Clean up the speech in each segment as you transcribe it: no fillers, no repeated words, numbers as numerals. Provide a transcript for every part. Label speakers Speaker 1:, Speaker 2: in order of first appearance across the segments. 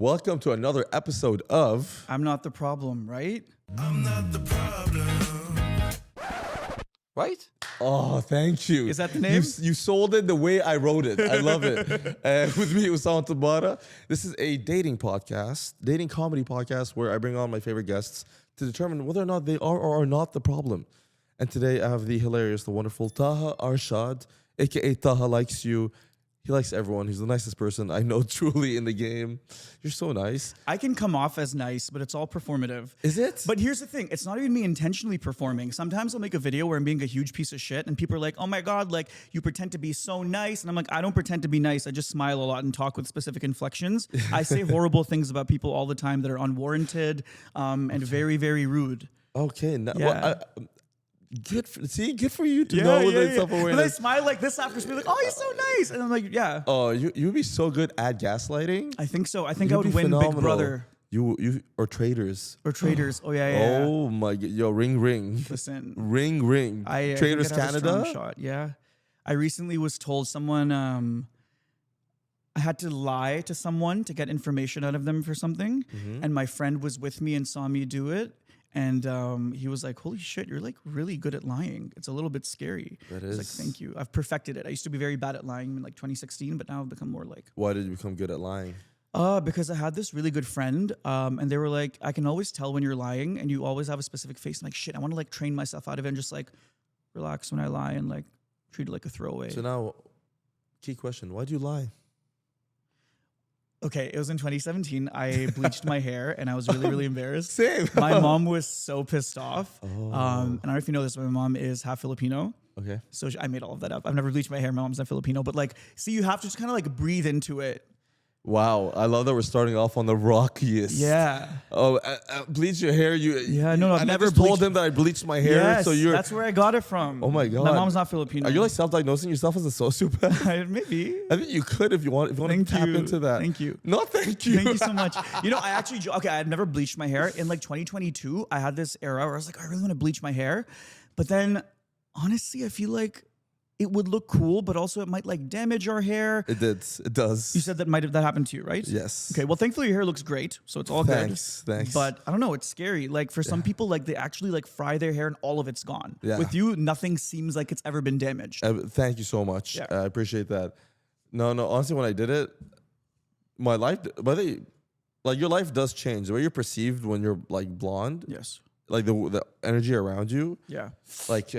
Speaker 1: Welcome to another episode of
Speaker 2: I'm Not the Problem, right?
Speaker 3: I'm not the problem.
Speaker 1: Right? Oh, thank you.
Speaker 2: Is that the name?
Speaker 1: You sold it the way I wrote it. I love it. With me, Usama Tabara. This is a dating podcast, dating comedy podcast, where I bring on my favorite guests to determine whether or not they are or are not the problem. And today I have the hilarious, the wonderful Taha Arshad, aka Taha Likes You. He likes everyone. He's the nicest person I know truly in the game. You're so nice.
Speaker 2: I can come off as nice, but it's all performative.
Speaker 1: Is it?
Speaker 2: But here's the thing. It's not even me intentionally performing. Sometimes I'll make a video where I'm being a huge piece of shit and people are like, oh my God, like you pretend to be so nice. And I'm like, I don't pretend to be nice. I just smile a lot and talk with specific inflections. I say horrible things about people all the time that are unwarranted and very, very rude.
Speaker 1: Okay.
Speaker 2: Yeah.
Speaker 1: Good for you to know that self-awareness.
Speaker 2: And I smile like this after speaking, like, oh, you're so nice. And I'm like, yeah.
Speaker 1: Oh, you'd be so good at gaslighting.
Speaker 2: I think so. I think I
Speaker 1: You'd
Speaker 2: would
Speaker 1: be
Speaker 2: win
Speaker 1: phenomenal.
Speaker 2: Big Brother.
Speaker 1: You or traders.
Speaker 2: Or Traders. Oh, yeah.
Speaker 1: Oh my God. Yo, ring.
Speaker 2: Listen.
Speaker 1: Ring. Traders
Speaker 2: I think I'd have a
Speaker 1: Canada.
Speaker 2: strong shot. Yeah. I recently was told someone I had to lie to someone to get information out of them for something. And my friend was with me and saw me do it. And he was like, holy shit, you're like really good at lying. It's a little bit scary.
Speaker 1: That
Speaker 2: I was like,
Speaker 1: is.
Speaker 2: thank you. I've perfected it. I used to be very bad at lying in like 2016, but now I've become more like.
Speaker 1: Why did you become good at lying?
Speaker 2: Because I had this really good friend and they were like, I can always tell when you're lying and you always have a specific face. I'm like, shit, I want to like train myself out of it and just like relax when I lie and like treat it like a throwaway.
Speaker 1: So now, key question: why do you lie?
Speaker 2: Okay, it was in 2017. I bleached my hair and I was really, really embarrassed.
Speaker 1: Same.
Speaker 2: My mom was so pissed off.
Speaker 1: Oh.
Speaker 2: And I don't know if you know this, but my mom is half Filipino.
Speaker 1: Okay.
Speaker 2: So I made all of that up. I've never bleached my hair. My mom's not Filipino. But like, see, you have to just kind of like breathe into it.
Speaker 1: Wow, I love that we're starting off on the rockiest.
Speaker 2: Yeah.
Speaker 1: Oh, bleach your hair.
Speaker 2: I've never
Speaker 1: just told
Speaker 2: bleached-
Speaker 1: him that I bleached my hair.
Speaker 2: Yes,
Speaker 1: so you're.
Speaker 2: that's where I got it from.
Speaker 1: Oh my God.
Speaker 2: My mom's not Filipino.
Speaker 1: Are you like self-diagnosing yourself as a sociopath?
Speaker 2: Maybe.
Speaker 1: I think you could if you want. If you want
Speaker 2: Thank
Speaker 1: to tap
Speaker 2: you.
Speaker 1: into that.
Speaker 2: Thank you.
Speaker 1: No, thank you.
Speaker 2: Thank you so much. You know, I actually, I had never bleached my hair. In like 2022, I had this era where I was like, I really want to bleach my hair. But then, honestly, I feel like it would look cool, but also it might like damage our hair.
Speaker 1: It did. It does.
Speaker 2: You said that happened to you, right?
Speaker 1: Yes.
Speaker 2: Okay, well, thankfully your hair looks great, so it's all
Speaker 1: Thanks.
Speaker 2: good.
Speaker 1: Thanks.
Speaker 2: But I don't know, it's scary. Like for some people, like they actually like fry their hair and all of it's gone.
Speaker 1: Yeah.
Speaker 2: With you, nothing seems like it's ever been damaged.
Speaker 1: Thank you so much.
Speaker 2: Yeah.
Speaker 1: I appreciate that. No. Honestly, when I did it, my life, like your life does change. The way you're perceived when you're like blonde,
Speaker 2: Yes.
Speaker 1: like the energy around you,
Speaker 2: Yeah.
Speaker 1: like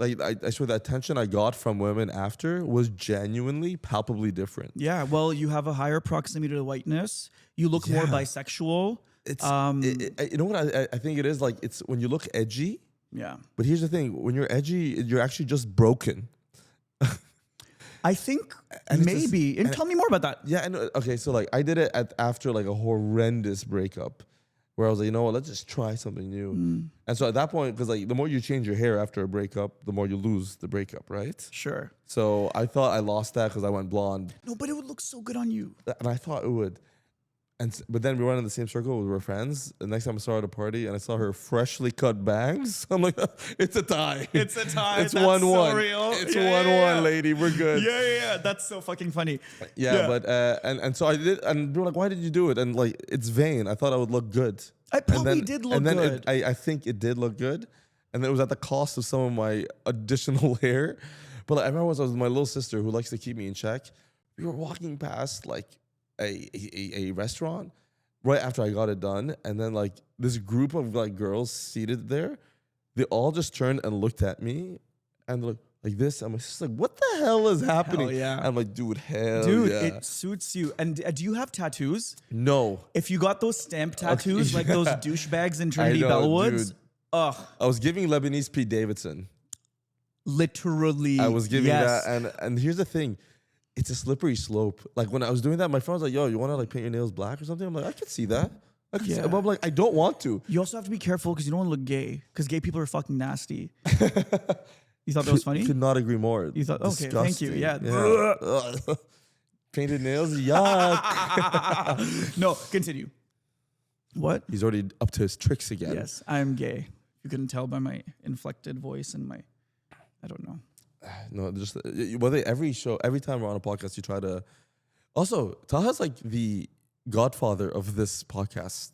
Speaker 1: I swear the attention I got from women after was genuinely palpably different.
Speaker 2: Yeah. Well, you have a higher proximity to whiteness. You look more
Speaker 1: Yeah.
Speaker 2: bisexual.
Speaker 1: It's you know what I think it is, like it's when you look edgy.
Speaker 2: Yeah.
Speaker 1: But here's the thing: when you're edgy, you're actually just broken.
Speaker 2: I think
Speaker 1: And it's
Speaker 2: maybe.
Speaker 1: just-
Speaker 2: and tell me more about that.
Speaker 1: Yeah, and okay, so like I did it after like a horrendous breakup, where I was like, you know what, let's just try something new. And so at that point, because like the more you change your hair after a breakup, the more you lose the breakup, right?
Speaker 2: Sure.
Speaker 1: So I thought I lost that because I went blonde,
Speaker 2: No, but it would look so good on you.
Speaker 1: and I thought it would. But then we went in the same circle. We were friends. The next time I saw her at a party and I saw her freshly cut bangs, I'm like, it's a tie.
Speaker 2: It's a tie.
Speaker 1: It's
Speaker 2: That's
Speaker 1: 1-1.
Speaker 2: so real.
Speaker 1: It's
Speaker 2: Yeah,
Speaker 1: 1-1,
Speaker 2: yeah.
Speaker 1: lady. We're good.
Speaker 2: Yeah. That's so fucking funny.
Speaker 1: Yeah, but and so I did, and they were like, "Why did you do it?" And like, it's vain. I thought I would look good.
Speaker 2: I probably
Speaker 1: and then,
Speaker 2: did look
Speaker 1: and then
Speaker 2: good.
Speaker 1: I think it did look good, and then it was at the cost of some of my additional hair. But like, I remember once I was with my little sister who likes to keep me in check. We were walking past like a restaurant right after I got it done, and then like this group of like girls seated there, they all just turned and looked at me, and they're like this. I'm just like, what the hell is happening?
Speaker 2: yeah.
Speaker 1: I'm like, dude, hell
Speaker 2: Dude,
Speaker 1: yeah.
Speaker 2: it suits you. And do you have tattoos?
Speaker 1: No.
Speaker 2: If you got those stamp tattoos, like those douchebags in Trinity
Speaker 1: know,
Speaker 2: Bellwoods,
Speaker 1: dude.
Speaker 2: ugh,
Speaker 1: I was giving Lebanese Pete Davidson.
Speaker 2: literally.
Speaker 1: I was giving
Speaker 2: yes.
Speaker 1: that, and here's the thing, it's a slippery slope. Like when I was doing that, my friend was like, "Yo, you want to like paint your nails black or something?" I'm like, "I could see that." I could see,
Speaker 2: Yeah.
Speaker 1: but I'm like, I don't want to.
Speaker 2: You also have to be careful because you don't want to look gay because gay people are fucking nasty. You thought that was funny?
Speaker 1: Could not agree more.
Speaker 2: You thought, okay, thank you.
Speaker 1: Disgusting.
Speaker 2: Yeah.
Speaker 1: Ugh. Painted nails, yuck.
Speaker 2: No, continue. What?
Speaker 1: He's already up to his tricks again.
Speaker 2: Yes, I'm gay. You couldn't tell by my inflected voice and my, I don't know.
Speaker 1: No, just every time we're on a podcast, you try to. Also, Taha's like the godfather of this podcast.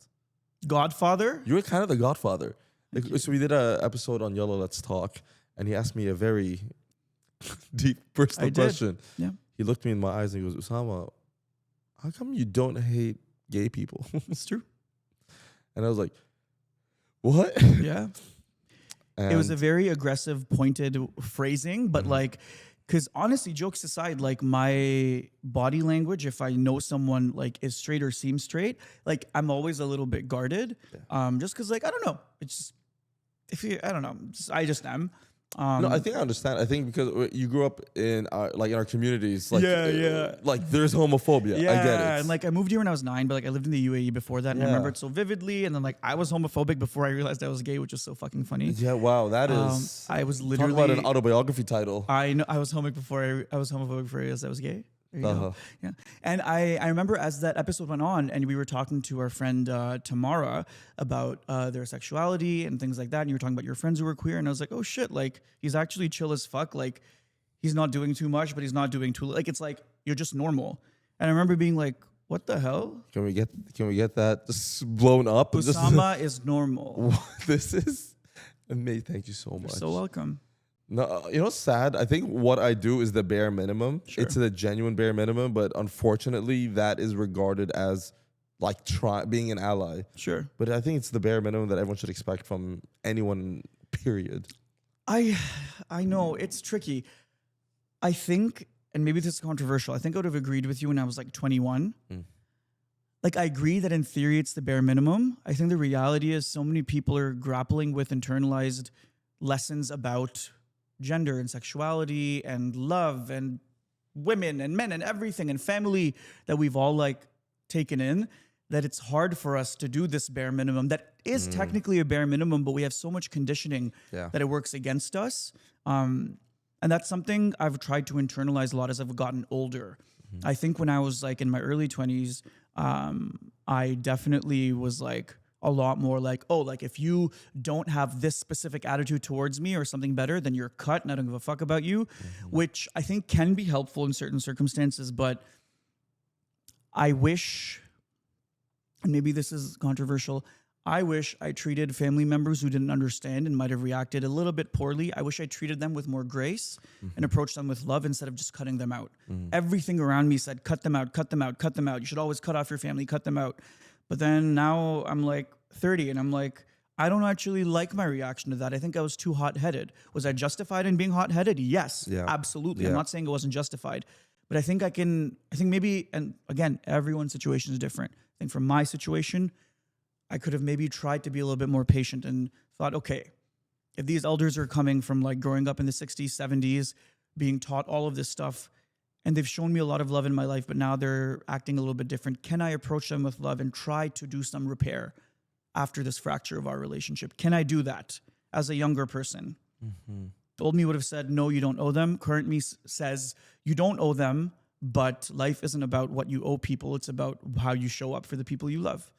Speaker 2: Godfather?
Speaker 1: You were kind of the godfather. Like, so we did a episode on Yellow Let's Talk, and he asked me a very deep personal
Speaker 2: I did.
Speaker 1: question.
Speaker 2: Yeah.
Speaker 1: He looked me in my eyes and he goes, Usama, how come you don't hate gay people?
Speaker 2: It's true.
Speaker 1: And I was like, what?
Speaker 2: Yeah. It was a
Speaker 1: And-
Speaker 2: very aggressive, pointed phrasing, but like, because honestly, jokes aside, like my body language, if I know someone like is straight or seems straight, like I'm always a little bit guarded, just because like I don't know, it's just I don't know, I just am.
Speaker 1: No, I think I understand. I think because you grew up in our communities, like
Speaker 2: Yeah.
Speaker 1: like there's homophobia.
Speaker 2: Yeah,
Speaker 1: I get it.
Speaker 2: and like I moved here when I was 9, but like I lived in the UAE before that, and I
Speaker 1: Yeah.
Speaker 2: remember it so vividly. And then like I was homophobic before I realized I was gay, which was so fucking funny.
Speaker 1: Yeah, wow, that is.
Speaker 2: I was
Speaker 1: Talk
Speaker 2: literally
Speaker 1: about an autobiography title.
Speaker 2: I know I was homophobic before I was realized I was gay. There you
Speaker 1: Uh-huh.
Speaker 2: go. Yeah, and I remember as that episode went on, and we were talking to our friend Tamara about their sexuality and things like that, and you were talking about your friends who were queer, and I was like, oh shit, like he's actually chill as fuck, like he's not doing too much, but he's not doing too like it's like you're just normal. And I remember being like, what the hell?
Speaker 1: Can we get that just blown up? Just-
Speaker 2: Usama is normal.
Speaker 1: This is amazing. Thank you so much.
Speaker 2: You're so welcome.
Speaker 1: No, you know what's sad? I think what I do is the bare minimum.
Speaker 2: Sure.
Speaker 1: It's the genuine bare minimum, but unfortunately, that is regarded as like being an ally.
Speaker 2: Sure.
Speaker 1: But I think it's the bare minimum that everyone should expect from anyone. Period.
Speaker 2: I know it's tricky. I think, and maybe this is controversial, I think I would have agreed with you when I was like 21. Like I agree that in theory it's the bare minimum. I think the reality is so many people are grappling with internalized lessons about gender and sexuality and love and women and men and everything and family that we've all like taken in, that it's hard for us to do this bare minimum that is technically a bare minimum, but we have so much conditioning
Speaker 1: Yeah.
Speaker 2: that it works against us. And that's something I've tried to internalize a lot as I've gotten older. I think when I was like in my early 20s, I definitely was like a lot more like, oh, like if you don't have this specific attitude towards me or something better, then you're cut and I don't give a fuck about you, which I think can be helpful in certain circumstances. But I wish, and maybe this is controversial, I wish I treated family members who didn't understand and might have reacted a little bit poorly. I wish I treated them with more grace and approached them with love instead of just cutting them out. Everything around me said, cut them out, cut them out, cut them out. You should always cut off your family, cut them out. But then now I'm like 30 and I'm like, I don't actually like my reaction to that. I think I was too hot-headed. Was I justified in being hot-headed? Yes,
Speaker 1: Yeah.
Speaker 2: absolutely. I'm
Speaker 1: Yeah.
Speaker 2: not saying it wasn't justified. But I think maybe, and again, everyone's situation is different. I think from my situation, I could have maybe tried to be a little bit more patient and thought, okay, if these elders are coming from like growing up in the 60s, 70s, being taught all of this stuff, and they've shown me a lot of love in my life, but now they're acting a little bit different, can I approach them with love and try to do some repair after this fracture of our relationship? Can I do that as a younger person? Old me would have said, no, you don't owe them. Current me says, you don't owe them, but life isn't about what you owe people. It's about how you show up for the people you love.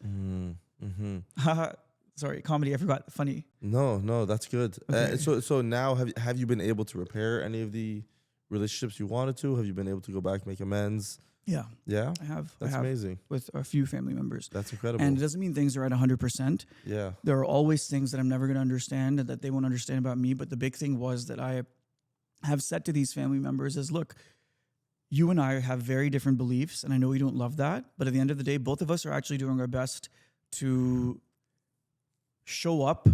Speaker 2: Sorry, comedy, I forgot. Funny.
Speaker 1: No, that's good.
Speaker 2: Okay.
Speaker 1: So now have you been able to repair any of the relationships you wanted to? Have you been able to go back, make amends?
Speaker 2: Yeah,
Speaker 1: Yeah,
Speaker 2: I have.
Speaker 1: that's
Speaker 2: I have
Speaker 1: amazing.
Speaker 2: with a few family members.
Speaker 1: That's incredible.
Speaker 2: And it doesn't mean things are at 100%.
Speaker 1: Yeah,
Speaker 2: There are always things that I'm never going to understand and that they won't understand about me. But the big thing was that I have said to these family members is, look, you and I have very different beliefs, and I know you don't love that. But at the end of the day, both of us are actually doing our best to show up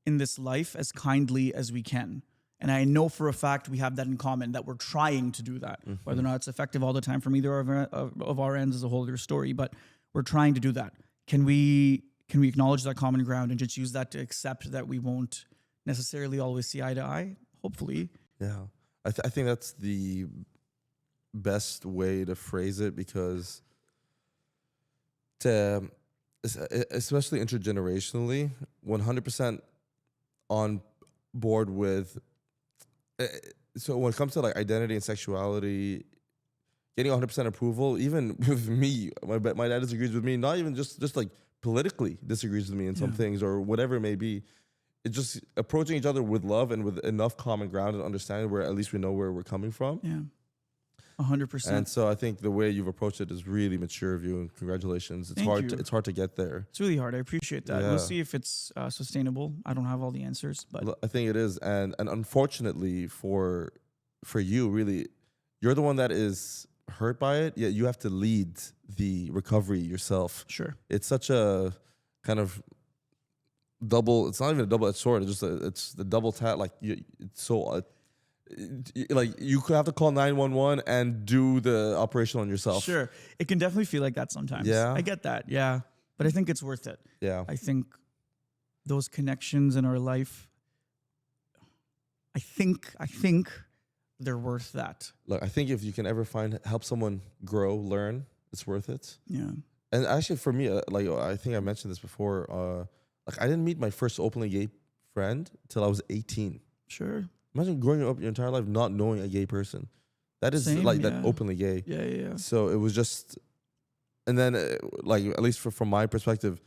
Speaker 2: in this life as kindly as we can. And I know for a fact we have that in common, that we're trying to do that. Whether or not it's effective all the time from either of our ends is a whole other story, but we're trying to do that. Can we acknowledge that common ground and just use that to accept that we won't necessarily always see eye to eye? Hopefully.
Speaker 1: yeah. I think that's the best way to phrase it, because especially intergenerationally, 100% on board with. So when it comes to like identity and sexuality, getting 100% approval, even with me, my dad disagrees with me. Not even just like politically disagrees with me in some things or whatever it may be. It's just approaching each other with love and with enough common ground and understanding where at least we know where we're coming from.
Speaker 2: Yeah. 100%.
Speaker 1: And so I think the way you've approached it is really mature of you, and congratulations. It's
Speaker 2: Thank
Speaker 1: hard.
Speaker 2: you.
Speaker 1: It's hard to get there.
Speaker 2: It's really hard. I appreciate that.
Speaker 1: Yeah.
Speaker 2: We'll see if it's sustainable. I don't have all the answers, but
Speaker 1: I think it is, and unfortunately for you, really, you're the one that is hurt by it. Yet you have to lead the recovery yourself.
Speaker 2: sure.
Speaker 1: It's such a kind of double. It's not even a double-edged sword. It's just it's the double tap. Like it's so. Like you could have to call 911 and do the operation on yourself.
Speaker 2: Sure. It can definitely feel like that sometimes.
Speaker 1: Yeah.
Speaker 2: I get that. Yeah. But I think it's worth it.
Speaker 1: Yeah.
Speaker 2: I think those connections in our life, I think they're worth that.
Speaker 1: Look, I think if you can ever help someone grow, learn, it's worth it.
Speaker 2: Yeah.
Speaker 1: And actually, for me, like I think I mentioned this before. Like I didn't meet my first openly gay friend till I was 18.
Speaker 2: Sure.
Speaker 1: Imagine growing up your entire life not knowing a gay person. That is
Speaker 2: Same,
Speaker 1: like
Speaker 2: yeah.
Speaker 1: that openly gay.
Speaker 2: Yeah.
Speaker 1: So it was just, and then like at least from my perspective,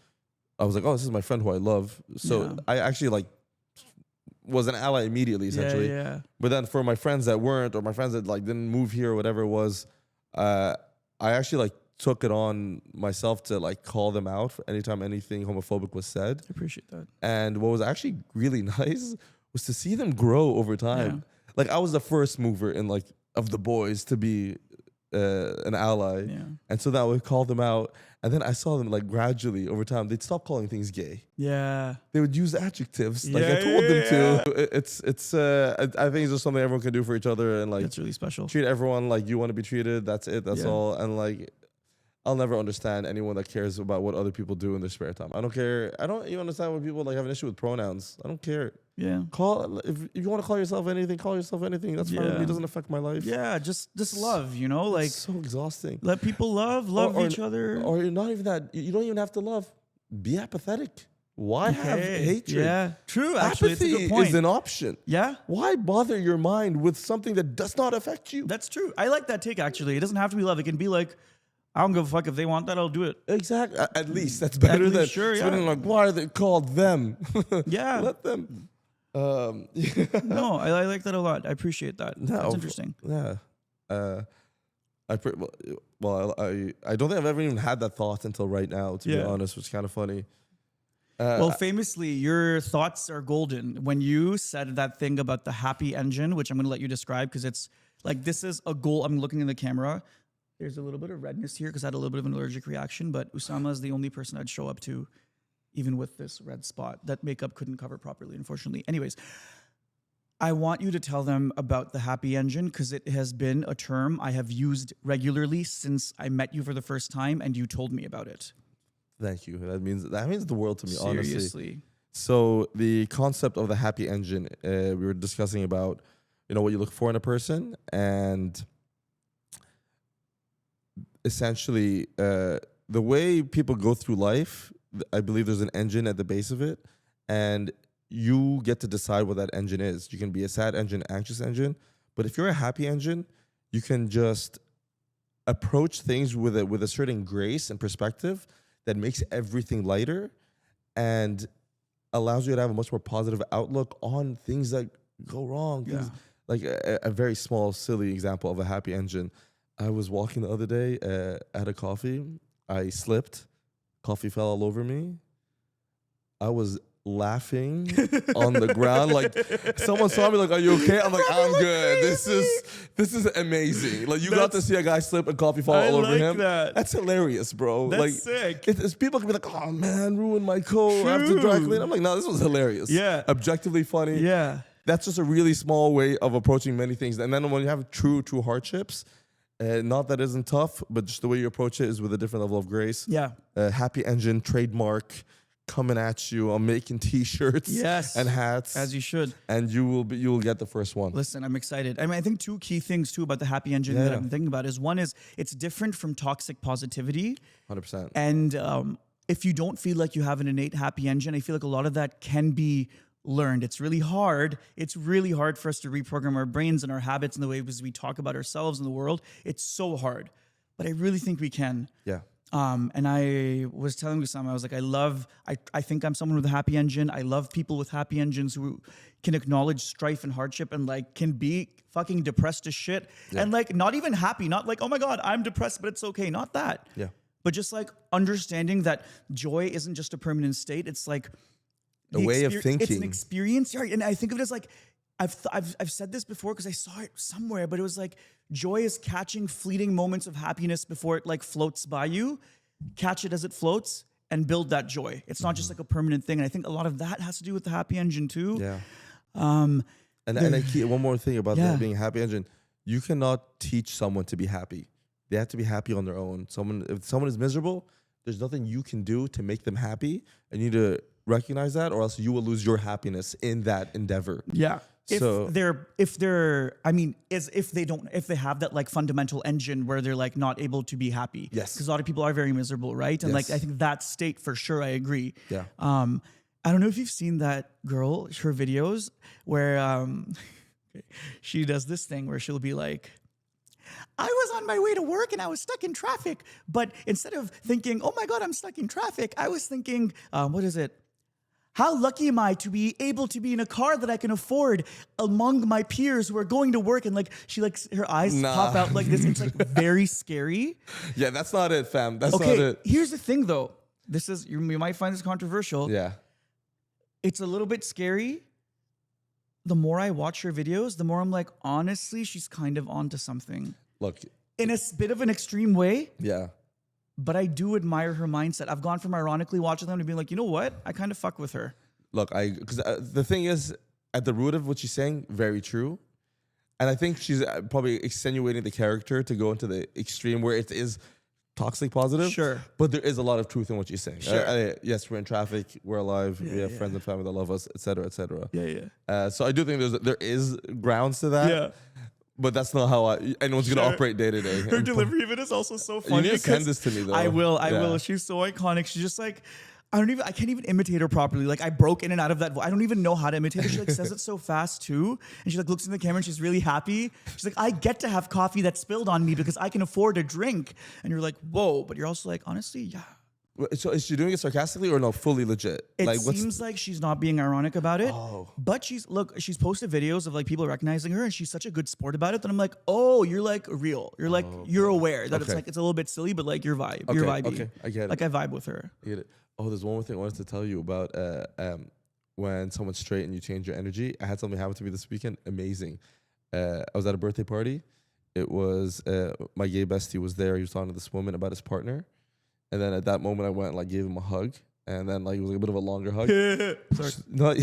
Speaker 1: I was like, oh, this is my friend who I love. So
Speaker 2: Yeah.
Speaker 1: I actually like was an ally immediately, essentially.
Speaker 2: Yeah.
Speaker 1: But then for my friends that weren't, or my friends that like didn't move here or whatever it was, I actually like took it on myself to like call them out for anytime anything homophobic was said.
Speaker 2: I appreciate that.
Speaker 1: And what was actually really nice was to see them grow over time.
Speaker 2: Yeah.
Speaker 1: Like I was the first mover in like of the boys to be an ally.
Speaker 2: Yeah.
Speaker 1: And so that would call them out. And then I saw them like gradually over time, they'd stop calling things gay.
Speaker 2: Yeah.
Speaker 1: They would use adjectives like I
Speaker 2: Yeah,
Speaker 1: told them
Speaker 2: yeah.
Speaker 1: to. I think it's just something everyone can do for each other, and like
Speaker 2: That's really special.
Speaker 1: treat everyone like you want to be treated. That's it. That's
Speaker 2: Yeah.
Speaker 1: all. And like, I'll never understand anyone that cares about what other people do in their spare time. I don't care. I don't even understand when people like have an issue with pronouns. I don't care.
Speaker 2: Yeah.
Speaker 1: If you want to call yourself anything, call yourself anything. That's fine with me.
Speaker 2: Yeah.
Speaker 1: It doesn't affect my life.
Speaker 2: Yeah. Just love, you know, like
Speaker 1: It's so exhausting.
Speaker 2: let people love
Speaker 1: Or-
Speaker 2: each other.
Speaker 1: Or you're not even that. You don't even have to love. Be apathetic. Why have
Speaker 2: Okay.
Speaker 1: hatred?
Speaker 2: Yeah. True. Actually, it's a
Speaker 1: Apathy
Speaker 2: good point.
Speaker 1: is an option.
Speaker 2: Yeah.
Speaker 1: Why bother your mind with something that does not affect you?
Speaker 2: That's true. I like that take, actually. It doesn't have to be love. It can be like, I don't give a fuck. If they want that, I'll do it.
Speaker 1: Exactly. At least that's better
Speaker 2: least,
Speaker 1: than
Speaker 2: sure,
Speaker 1: spinning
Speaker 2: yeah.
Speaker 1: like, why are they called them?
Speaker 2: Yeah.
Speaker 1: Let them.
Speaker 2: No, I like that a lot. I appreciate that.
Speaker 1: No,
Speaker 2: That's interesting.
Speaker 1: Yeah. I don't think I've ever even had that thought until right now, to be
Speaker 2: Yeah.
Speaker 1: honest, which is kind of funny.
Speaker 2: Well, famously, your thoughts are golden. When you said that thing about the happy engine, which I'm going to let you describe because it's like this is a goal. I'm looking in the camera. There's a little bit of redness here because I had a little bit of an allergic reaction, but Usama is the only person I'd show up to, even with this red spot that makeup couldn't cover properly, unfortunately. Anyways, I want you to tell them about the happy engine because it has been a term I have used regularly since I met you for the first time and you told me about it.
Speaker 1: Thank you. That means the world to me, honestly.
Speaker 2: Seriously.
Speaker 1: So the concept of the happy engine, we were discussing about, what you look for in a person, and essentially the way people go through life, I believe there's an engine at the base of it, and you get to decide what that engine is. You can be a sad engine, anxious engine, but if you're a happy engine, you can just approach things with a certain grace and perspective that makes everything lighter and allows you to have a much more positive outlook on things that go wrong.
Speaker 2: Yeah.
Speaker 1: Like a very small, silly example of a happy engine. I was walking the other day at a coffee. I slipped. Coffee fell all over me. I was laughing on the ground. Like someone saw me like, are you okay? I'm like, I'm good. This is amazing. Like you got to see a guy slip and coffee fall all over
Speaker 2: like
Speaker 1: him.
Speaker 2: that.
Speaker 1: That's hilarious, bro.
Speaker 2: That's
Speaker 1: like
Speaker 2: sick.
Speaker 1: It's people can be like, oh man, ruined my coat after dry
Speaker 2: True.
Speaker 1: clean. I'm like, no, this was hilarious.
Speaker 2: Yeah.
Speaker 1: Objectively funny.
Speaker 2: Yeah.
Speaker 1: That's just a really small way of approaching many things. And then when you have true hardships, not that it isn't tough, but just the way you approach it is with a different level of grace.
Speaker 2: Yeah.
Speaker 1: Happy engine trademark coming at you. I'm making T-shirts
Speaker 2: Yes.
Speaker 1: and hats,
Speaker 2: As you should.
Speaker 1: and you will get the first one.
Speaker 2: Listen, I'm excited. I mean, I think two key things too about the happy engine that
Speaker 1: Yeah.
Speaker 2: I've been thinking about is one is it's different from toxic positivity.
Speaker 1: 100%.
Speaker 2: And if you don't feel like you have an innate happy engine, I feel like a lot of that can be learned. It's really hard. It's really hard for us to reprogram our brains and our habits and the way we talk about ourselves in the world. It's so hard. But I really think we can.
Speaker 1: Yeah.
Speaker 2: And I was telling Usama, I was like, I think I'm someone with a happy engine. I love people with happy engines who can acknowledge strife and hardship and like can be fucking depressed as shit. And like not even happy, not like, oh my God, I'm depressed, but it's okay. Not that.
Speaker 1: Yeah.
Speaker 2: But just like understanding that joy isn't just a permanent state. It's like
Speaker 1: A way of
Speaker 2: It's
Speaker 1: thinking.
Speaker 2: an experience. Right. And I think of it as like, I've said this before because I saw it somewhere, but it was like joy is catching fleeting moments of happiness before it like floats by you. Catch it as it floats and build that joy. It's not just like a permanent thing. And I think a lot of that has to do with the happy engine too.
Speaker 1: Yeah. And one more thing about that being a happy engine. You cannot teach someone to be happy. They have to be happy on their own. If someone is miserable, there's nothing you can do to make them happy. And you need to recognize that, or else you will lose your happiness in that endeavor.
Speaker 2: Yeah. If
Speaker 1: So-
Speaker 2: if they have that like fundamental engine where they're like not able to be happy.
Speaker 1: Yes.
Speaker 2: Because a lot of people are very miserable, right? And like
Speaker 1: Yes.
Speaker 2: I think that state for sure, I agree.
Speaker 1: Yeah.
Speaker 2: I don't know if you've seen that girl, her videos where she does this thing where she'll be like, I was on my way to work and I was stuck in traffic. But instead of thinking, oh my God, I'm stuck in traffic, I was thinking, what is it? How lucky am I to be able to be in a car that I can afford among my peers who are going to work? And like, she like, her eyes pop out like this. It's like very scary.
Speaker 1: Yeah, that's not it, fam. That's not
Speaker 2: Okay,
Speaker 1: it.
Speaker 2: here's the thing though. This is, you might find this controversial.
Speaker 1: Yeah.
Speaker 2: It's a little bit scary. The more I watch her videos, the more I'm like, honestly, she's kind of onto something.
Speaker 1: Look,
Speaker 2: In a bit of an extreme way,
Speaker 1: yeah.
Speaker 2: but I do admire her mindset. I've gone from ironically watching them to being like, you know what? I kind of fuck with her.
Speaker 1: Look, because the thing is, at the root of what she's saying, very true. And I think she's probably extenuating the character to go into the extreme where it is toxic positive.
Speaker 2: Sure.
Speaker 1: But there is a lot of truth in what she's saying.
Speaker 2: Sure.
Speaker 1: Yes, we're in traffic, we're alive, we have friends and family that love us, et cetera, et cetera.
Speaker 2: Yeah.
Speaker 1: So I do think there is grounds to that.
Speaker 2: Yeah.
Speaker 1: But that's not how anyone's going to operate day to day.
Speaker 2: Her delivery of it is also so funny.
Speaker 1: You need to send
Speaker 2: because
Speaker 1: this to me, though.
Speaker 2: I will.
Speaker 1: Yeah.
Speaker 2: She's so iconic. She's just like, I can't even imitate her properly. Like I broke in and out of that. I don't even know how to imitate her. She like says it so fast too. And she like looks in the camera and she's really happy. She's like, I get to have coffee that spilled on me because I can afford a drink. And you're like, whoa. But you're also like, honestly, yeah.
Speaker 1: So is she doing it sarcastically or no, fully legit?
Speaker 2: It seems like she's not being ironic about it.
Speaker 1: Oh.
Speaker 2: But she's posted videos of like people recognizing her and she's such a good sport about it that I'm like, oh, you're like real. You're like, you're aware that it's
Speaker 1: Okay.
Speaker 2: like, it's a little bit silly, but like you're you're vibey.
Speaker 1: Okay, I get it.
Speaker 2: Like I vibe with her.
Speaker 1: I get it. Oh, there's one more thing I wanted to tell you about when someone's straight and you change your energy. I had something happen to me this weekend. Amazing. I was at a birthday party. It was my gay bestie was there. He was talking to this woman about his partner. And then at that moment, I went and like gave him a hug. And then like it was like a bit of a longer hug.
Speaker 2: Sorry.
Speaker 1: No,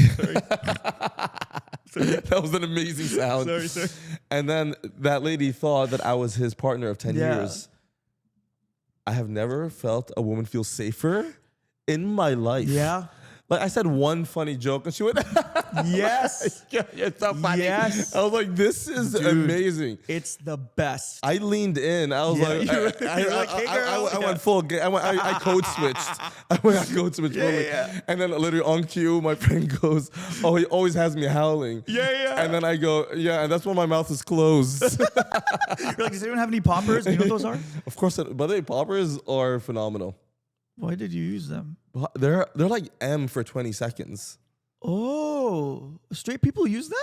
Speaker 1: that was an amazing sound.
Speaker 2: Sorry.
Speaker 1: And then that lady thought that I was his partner of 10
Speaker 2: Yeah.
Speaker 1: years. I have never felt a woman feel safer in my life.
Speaker 2: Yeah.
Speaker 1: Like I said one funny joke and she went,
Speaker 2: Yes.
Speaker 1: yeah, it's so funny.
Speaker 2: Yes.
Speaker 1: I was like, this is
Speaker 2: Dude.
Speaker 1: amazing.
Speaker 2: It's the best.
Speaker 1: I leaned in. I was
Speaker 2: Yeah,
Speaker 1: like,
Speaker 2: you were like, "Hey, girl."
Speaker 1: I went full. I code switched. I code switched.
Speaker 2: Yeah.
Speaker 1: And then literally on cue, my friend goes, "Oh, he always has me howling."
Speaker 2: Yeah.
Speaker 1: And then I go, "Yeah," and that's when my mouth is closed.
Speaker 2: You're like, does anyone have any poppers? Do you know what those are?
Speaker 1: Of course, by the way, poppers are phenomenal.
Speaker 2: Why did you use them?
Speaker 1: They're like M for 20 seconds.
Speaker 2: Oh, straight people use them?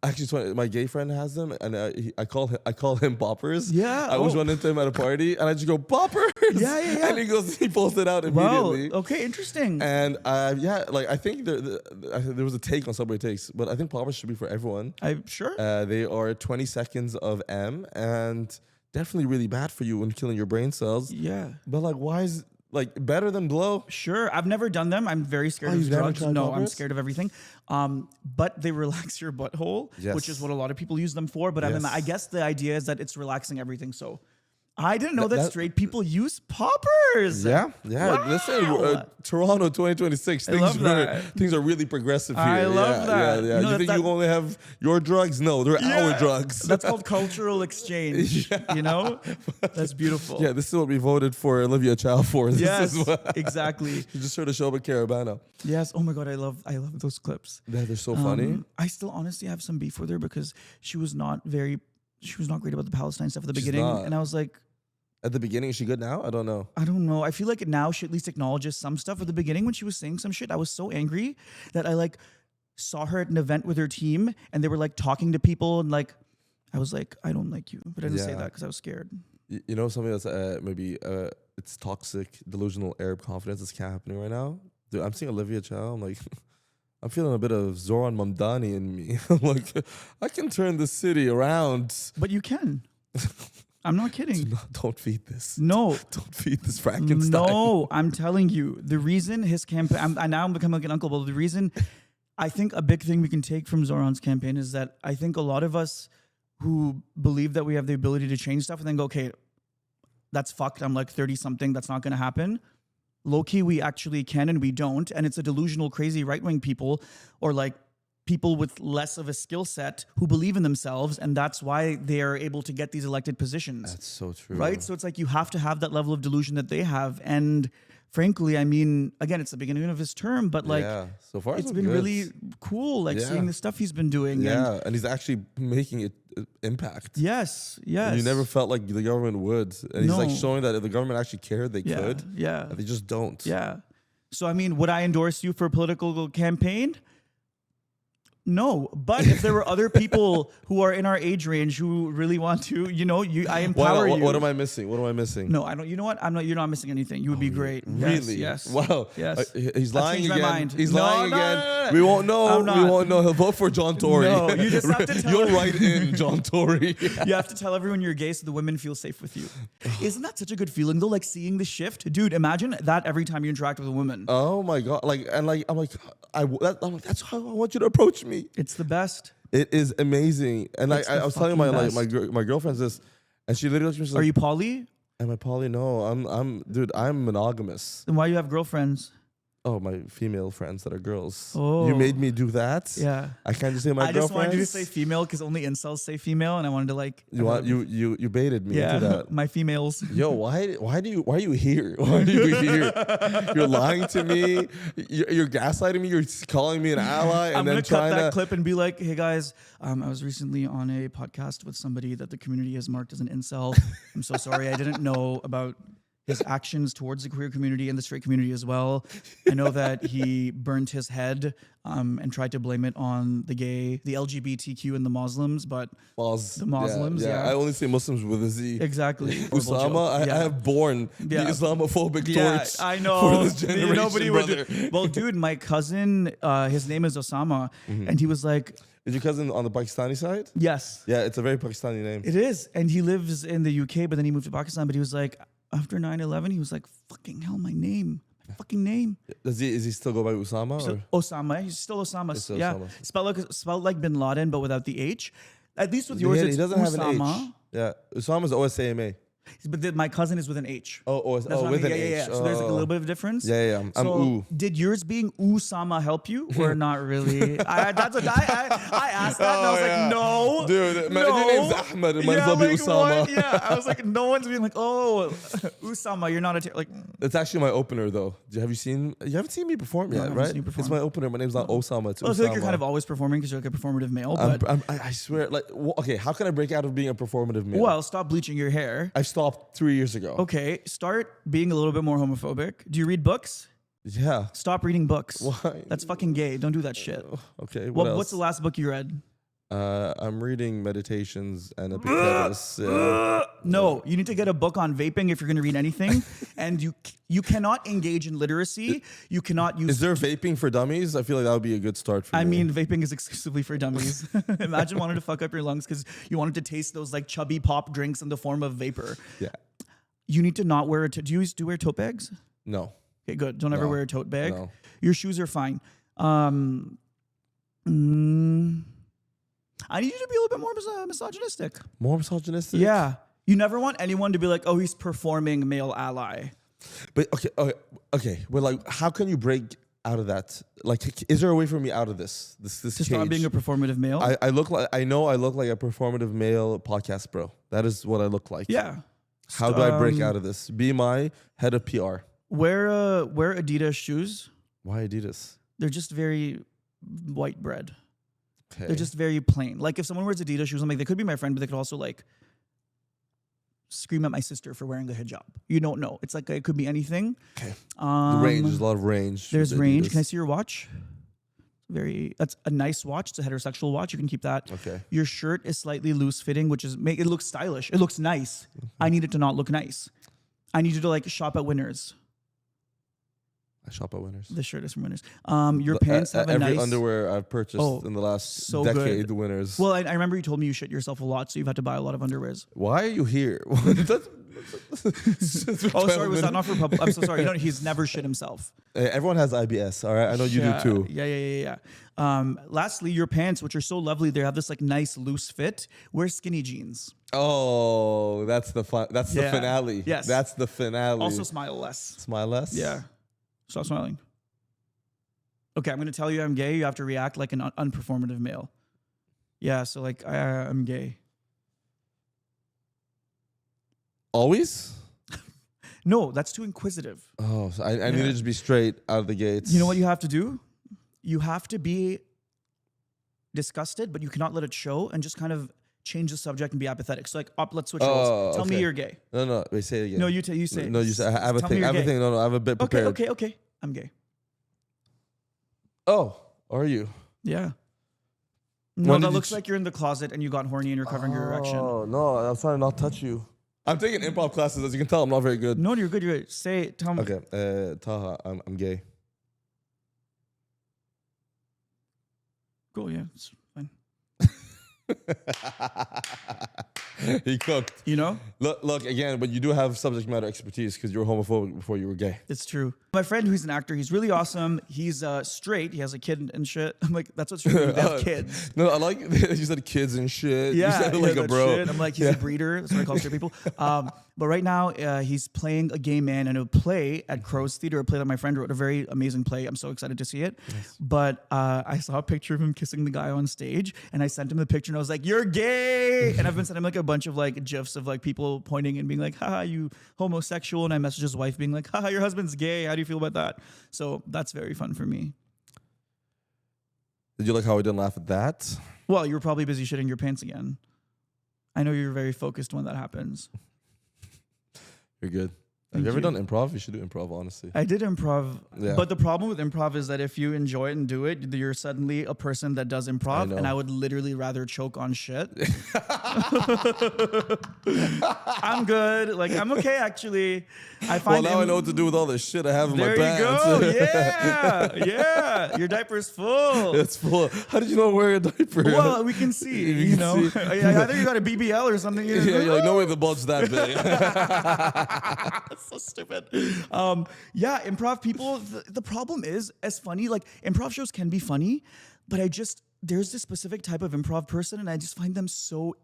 Speaker 1: Actually, so my gay friend has them, and I call him Boppers.
Speaker 2: Yeah,
Speaker 1: I always
Speaker 2: oh.
Speaker 1: run into him at a party, and I just go Boppers.
Speaker 2: Yeah.
Speaker 1: And he pulls it out
Speaker 2: Wow.
Speaker 1: immediately.
Speaker 2: Okay, interesting.
Speaker 1: And like I think there was a take on Subway Takes, but I think Poppers should be for everyone.
Speaker 2: I'm sure.
Speaker 1: They are 20 seconds of M, and definitely really bad for you when killing your brain cells.
Speaker 2: Yeah.
Speaker 1: But like, why is like better than blow?
Speaker 2: Sure. I've never done them. I'm very scared of
Speaker 1: you've never
Speaker 2: drugs.
Speaker 1: tried
Speaker 2: No, I'm
Speaker 1: poppers?
Speaker 2: scared of everything. But they relax your butthole,
Speaker 1: Yes.
Speaker 2: which is what a lot of people use them for. But
Speaker 1: Yes.
Speaker 2: I guess the idea is that it's relaxing everything. So I didn't know that
Speaker 1: That-
Speaker 2: straight people use poppers.
Speaker 1: Yeah.
Speaker 2: Wow.
Speaker 1: Listen, Toronto 2026.
Speaker 2: love that.
Speaker 1: Things are really progressive here.
Speaker 2: I love that.
Speaker 1: Yeah.
Speaker 2: You know,
Speaker 1: You think
Speaker 2: that-
Speaker 1: you only have your drugs? No, they're our drugs.
Speaker 2: That's called cultural exchange. You know? That's beautiful.
Speaker 1: Yeah, this is what we voted for Olivia Child for. This
Speaker 2: Yes,
Speaker 1: is what
Speaker 2: exactly.
Speaker 1: you just heard a show about Caravana.
Speaker 2: Yes. Oh my God, I love those clips.
Speaker 1: Yeah, they're so funny.
Speaker 2: I still honestly have some beef with her because she was not great about the Palestine stuff at the
Speaker 1: She's
Speaker 2: beginning,
Speaker 1: not.
Speaker 2: and I was like,
Speaker 1: At the beginning, is she good now? I don't know.
Speaker 2: I don't know. I feel like now she at least acknowledges some stuff. At the beginning, when she was saying some shit, I was so angry that I like saw her at an event with her team and they were like talking to people and like I was like, I don't like you, but I didn't say
Speaker 1: Yeah.
Speaker 2: that because I was scared.
Speaker 1: You know something that's maybe it's toxic, delusional Arab confidence that's happening right now? Dude, I'm seeing Olivia Chow. I'm like, I'm feeling a bit of Zoran Mamdani in me. I'm like, I can turn the city around.
Speaker 2: But you can. I'm not kidding.
Speaker 1: Don't feed this.
Speaker 2: No.
Speaker 1: Don't feed this Frankenstein.
Speaker 2: No, I'm telling you, the reason his campaign, I'm becoming like an uncle, but the reason I think a big thing we can take from Zoran's campaign is that I think a lot of us who believe that we have the ability to change stuff and then go, okay, that's fucked. I'm like 30 something. That's not going to happen. Low key, we actually can and we don't. And it's a delusional, crazy right wing people or like people with less of a skill set who believe in themselves. And that's why they are able to get these elected positions.
Speaker 1: That's so true.
Speaker 2: Right? So it's like you have to have that level of delusion that they have. And frankly, I mean, again, it's the beginning of his term, but like,
Speaker 1: yeah. So far,
Speaker 2: it's been
Speaker 1: good.
Speaker 2: really cool, like
Speaker 1: Yeah.
Speaker 2: seeing the stuff he's been doing.
Speaker 1: Yeah, and he's actually making it impact.
Speaker 2: Yes, yes.
Speaker 1: And you never felt like the government would. And he's like
Speaker 2: No.
Speaker 1: showing that if the government actually cared, they
Speaker 2: yeah,
Speaker 1: could.
Speaker 2: Yeah.
Speaker 1: And they just don't.
Speaker 2: Yeah. So, I mean, would I endorse you for a political campaign? No, but if there were other people who are in our age range who really want to, you know, I
Speaker 1: Why
Speaker 2: empower
Speaker 1: not?
Speaker 2: you.
Speaker 1: What am I missing? What am I missing?
Speaker 2: No, I don't. You know what? I'm not. You're not missing anything. You would be great.
Speaker 1: Really?
Speaker 2: Yes.
Speaker 1: Wow.
Speaker 2: Yes.
Speaker 1: He's
Speaker 2: I
Speaker 1: lying
Speaker 2: changed my
Speaker 1: again.
Speaker 2: mind.
Speaker 1: He's
Speaker 2: No,
Speaker 1: lying
Speaker 2: no,
Speaker 1: again.
Speaker 2: no, no.
Speaker 1: We won't know.
Speaker 2: I'm
Speaker 1: We
Speaker 2: not.
Speaker 1: won't know. He'll vote for John Tory.
Speaker 2: No, you just have to tell
Speaker 1: You'll
Speaker 2: him.
Speaker 1: write in John Tory.
Speaker 2: You have to tell everyone you're gay so the women feel safe with you. Isn't that such a good feeling though? Like seeing the shift, dude. Imagine that every time you interact with a woman.
Speaker 1: Oh my god! I'm like, I'm like, that's how I want you to approach me.
Speaker 2: It's the best.
Speaker 1: It is amazing. And
Speaker 2: It's the
Speaker 1: I was telling my
Speaker 2: fucking
Speaker 1: like
Speaker 2: best.
Speaker 1: my girlfriends this, and she literally was
Speaker 2: Are
Speaker 1: like,
Speaker 2: you poly?
Speaker 1: "Am I poly? No, I'm monogamous."
Speaker 2: Then why you have girlfriends?
Speaker 1: Oh, my female friends that are girls.
Speaker 2: Oh.
Speaker 1: You made me do that.
Speaker 2: Yeah.
Speaker 1: I can't just say my
Speaker 2: I just
Speaker 1: girlfriends.
Speaker 2: wanted you to say female because only incels say female, and I wanted to like.
Speaker 1: You baited me into
Speaker 2: Yeah,
Speaker 1: that.
Speaker 2: my females.
Speaker 1: Yo, why are you here? Why are you here? You're lying to me. You're gaslighting me. You're calling me an ally, and
Speaker 2: I'm
Speaker 1: then
Speaker 2: gonna cut
Speaker 1: trying
Speaker 2: that
Speaker 1: to.
Speaker 2: clip and be like, "Hey guys, I was recently on a podcast with somebody that the community has marked as an incel. I'm so sorry, I didn't know about his actions towards the queer community and the straight community as well. I know that he burned his head and tried to blame it on the gay, the LGBTQ, and the Muslims, but the Muslims, yeah.
Speaker 1: I only say Muslims with a Z.
Speaker 2: exactly.
Speaker 1: Usama, I have borne the
Speaker 2: Yeah.
Speaker 1: Islamophobic
Speaker 2: Yeah,
Speaker 1: torch
Speaker 2: I know.
Speaker 1: for this generation,
Speaker 2: Nobody
Speaker 1: brother.
Speaker 2: would. Well, dude, my cousin, his name is Osama, and he was like,
Speaker 1: Is your cousin on the Pakistani side?
Speaker 2: yes,
Speaker 1: Yeah, it's a very Pakistani name.
Speaker 2: it is. And he lives in the UK, but then he moved to Pakistan. But he was like, after 9/11, he was like, fucking hell, my fucking name.
Speaker 1: Is he still go by Usama?
Speaker 2: So,
Speaker 1: Or?
Speaker 2: Osama. He's still Osama.
Speaker 1: It's still
Speaker 2: Yeah.
Speaker 1: Osama.
Speaker 2: Spelled like Bin Laden, but without the H. At least with yours,
Speaker 1: He
Speaker 2: it's
Speaker 1: doesn't have an
Speaker 2: Usama.
Speaker 1: H. Yeah, Usama's OSAMA.
Speaker 2: But my cousin is with an H.
Speaker 1: Oh,
Speaker 2: That's what I
Speaker 1: with
Speaker 2: mean.
Speaker 1: an
Speaker 2: Yeah,
Speaker 1: H.
Speaker 2: yeah, yeah. So there's like a little bit of difference.
Speaker 1: Yeah. I'm
Speaker 2: So
Speaker 1: ooh.
Speaker 2: did yours being Usama help you or not really? I asked that and I was like, no.
Speaker 1: Dude, man,
Speaker 2: no.
Speaker 1: if your name's Ahmed, it might as
Speaker 2: yeah,
Speaker 1: well be
Speaker 2: like,
Speaker 1: Usama.
Speaker 2: what? Yeah, I was like, no one's being like, oh, Usama, you're not a like.
Speaker 1: That's actually my opener, though. You haven't seen me perform
Speaker 2: I
Speaker 1: yet,
Speaker 2: haven't
Speaker 1: right?
Speaker 2: seen you perform.
Speaker 1: It's my opener. My name's not Osama. It's
Speaker 2: I feel like you're
Speaker 1: Usama.
Speaker 2: kind of always performing because you're like a performative male. But
Speaker 1: I swear, like, okay, how can I break out of being a performative male?
Speaker 2: well, stop bleaching your hair.
Speaker 1: I stopped 3 years ago.
Speaker 2: Okay, start being a little bit more homophobic. Do you read books?
Speaker 1: Yeah.
Speaker 2: Stop reading books.
Speaker 1: Why?
Speaker 2: That's fucking gay. Don't do that shit.
Speaker 1: Okay. What else?
Speaker 2: What's the last book you read?
Speaker 1: I'm reading Meditations and Epictetus.
Speaker 2: No, you need to get a book on vaping if you're going to read anything. And you cannot engage in literacy. You cannot use.
Speaker 1: Is there vaping for dummies? I feel like that would be a good start for me.
Speaker 2: I mean, vaping is exclusively for dummies. Imagine wanting to fuck up your lungs because you wanted to taste those like chubby pop drinks in the form of vapor.
Speaker 1: Yeah.
Speaker 2: You need to not wear do you wear tote bags?
Speaker 1: No.
Speaker 2: Okay, good. Don't ever
Speaker 1: No.
Speaker 2: wear a tote bag.
Speaker 1: No.
Speaker 2: Your shoes are fine. I need you to be a little bit more misogynistic.
Speaker 1: More misogynistic?
Speaker 2: Yeah. You never want anyone to be like, oh, he's performing male ally.
Speaker 1: But okay. Well, like, how can you break out of that? Like, is there a way for me out of this
Speaker 2: To
Speaker 1: cage?
Speaker 2: stop being a performative male?
Speaker 1: I look like I look like a performative male podcast bro. That is what I look like.
Speaker 2: yeah.
Speaker 1: How do I break out of this? Be my head of PR.
Speaker 2: Wear Adidas shoes.
Speaker 1: Why Adidas?
Speaker 2: They're just very white bread.
Speaker 1: Okay.
Speaker 2: They're just very plain. Like if someone wears Adidas shoes, I'm like, they could be my friend, but they could also like scream at my sister for wearing a hijab. You don't know. It's like it could be anything.
Speaker 1: Okay. The range. There's a lot of range.
Speaker 2: There's
Speaker 1: with
Speaker 2: range.
Speaker 1: Adidas.
Speaker 2: Can I see your watch? That's a nice watch. It's a heterosexual watch. You can keep that.
Speaker 1: Okay.
Speaker 2: Your shirt is slightly loose fitting, which is it looks stylish. It looks nice. I need it to not look nice. I need you to like shop at Winners.
Speaker 1: I shop at Winners.
Speaker 2: This shirt is from Winners. Your pants have a
Speaker 1: every
Speaker 2: nice
Speaker 1: underwear I've purchased in the last
Speaker 2: so
Speaker 1: decade.
Speaker 2: good.
Speaker 1: Winners.
Speaker 2: Well, I remember you told me you shit yourself a lot, so you've had to buy a lot of underwears.
Speaker 1: Why are you here?
Speaker 2: Oh, sorry, was that not for public? I'm so sorry. He's never shit himself.
Speaker 1: Everyone has IBS. All right, I know you do too.
Speaker 2: Yeah. Lastly, your pants, which are so lovely, they have this like nice loose fit. Wear skinny jeans.
Speaker 1: Oh, that's the fun. That's the finale.
Speaker 2: Yes,
Speaker 1: that's the finale.
Speaker 2: Also, smile less.
Speaker 1: Smile less.
Speaker 2: Yeah. Stop smiling. Okay, I'm gonna tell you I'm gay. You have to react like an unperformative male. Yeah. So like I'm gay.
Speaker 1: Always?
Speaker 2: No, that's too inquisitive.
Speaker 1: Oh, so I need to just be straight out of the gates.
Speaker 2: You know what you have to do? You have to be disgusted, but you cannot let it show, and just kind of change the subject and be apathetic. So like, let's switch roles. Tell me you're gay.
Speaker 1: No. Wait, say it again.
Speaker 2: No, you say it.
Speaker 1: No, you say. I have a
Speaker 2: Tell me
Speaker 1: thing. I
Speaker 2: you're
Speaker 1: have a
Speaker 2: gay.
Speaker 1: thing. No, I have a bit prepared.
Speaker 2: Okay. I'm gay.
Speaker 1: Oh, are you?
Speaker 2: Yeah. No,
Speaker 1: When
Speaker 2: that
Speaker 1: did you
Speaker 2: looks like you're in the closet and you got horny and you're covering your erection.
Speaker 1: Oh no, I'm trying to not touch you. I'm taking improv classes. As you can tell, I'm not very good.
Speaker 2: No, you're good. You're good. Tell me.
Speaker 1: Okay, Taha, I'm gay.
Speaker 2: Cool. Yeah, it's fine.
Speaker 1: He cooked.
Speaker 2: You know?
Speaker 1: Look again, but you do have subject matter expertise because you were homophobic before you were gay.
Speaker 2: It's true. My friend who's an actor, he's really awesome. He's straight. He has a kid and shit. I'm like, that's what's true. They have kids.
Speaker 1: No, I like you said kids and shit.
Speaker 2: Yeah,
Speaker 1: you said it like a
Speaker 2: that
Speaker 1: bro.
Speaker 2: shit. I'm like, he's a breeder. That's what I call straight people. But right now, he's playing a gay man in a play at Crow's Theater, a play that my friend wrote, a very amazing play. I'm so excited to see it. Nice. But I saw a picture of him kissing the guy on stage, and I sent him the picture, and I was like, "You're gay!" And I've been sending him like a bunch of like gifs of like people pointing and being like, "Haha, you homosexual!" And I messaged his wife, being like, "Haha, your husband's gay. How do you feel about that?" So that's very fun for me.
Speaker 1: Did you like how I didn't laugh at that?
Speaker 2: Well, you were probably busy shitting your pants again. I know you're very focused when that happens.
Speaker 1: You're good. Have you ever done improv? You should do improv, honestly.
Speaker 2: I did improv,
Speaker 1: Yeah.
Speaker 2: but the problem with improv is that if you enjoy it and do it, you're suddenly a person that does improv, and I would literally rather choke on shit. I'm good. Like, I'm okay, actually. I find
Speaker 1: well, now I know what to do with all this shit I have in
Speaker 2: there
Speaker 1: my pants.
Speaker 2: you go. Yeah. Your diaper's full.
Speaker 1: It's full. How did you not wear a diaper?
Speaker 2: Well, we can see, you know. Either you got a BBL or something.
Speaker 1: Yeah, you're like, no way the bulge that big.
Speaker 2: So stupid. Yeah, improv people, the problem is, as funny, like improv shows can be funny, but there's this specific type of improv person, and I just find them so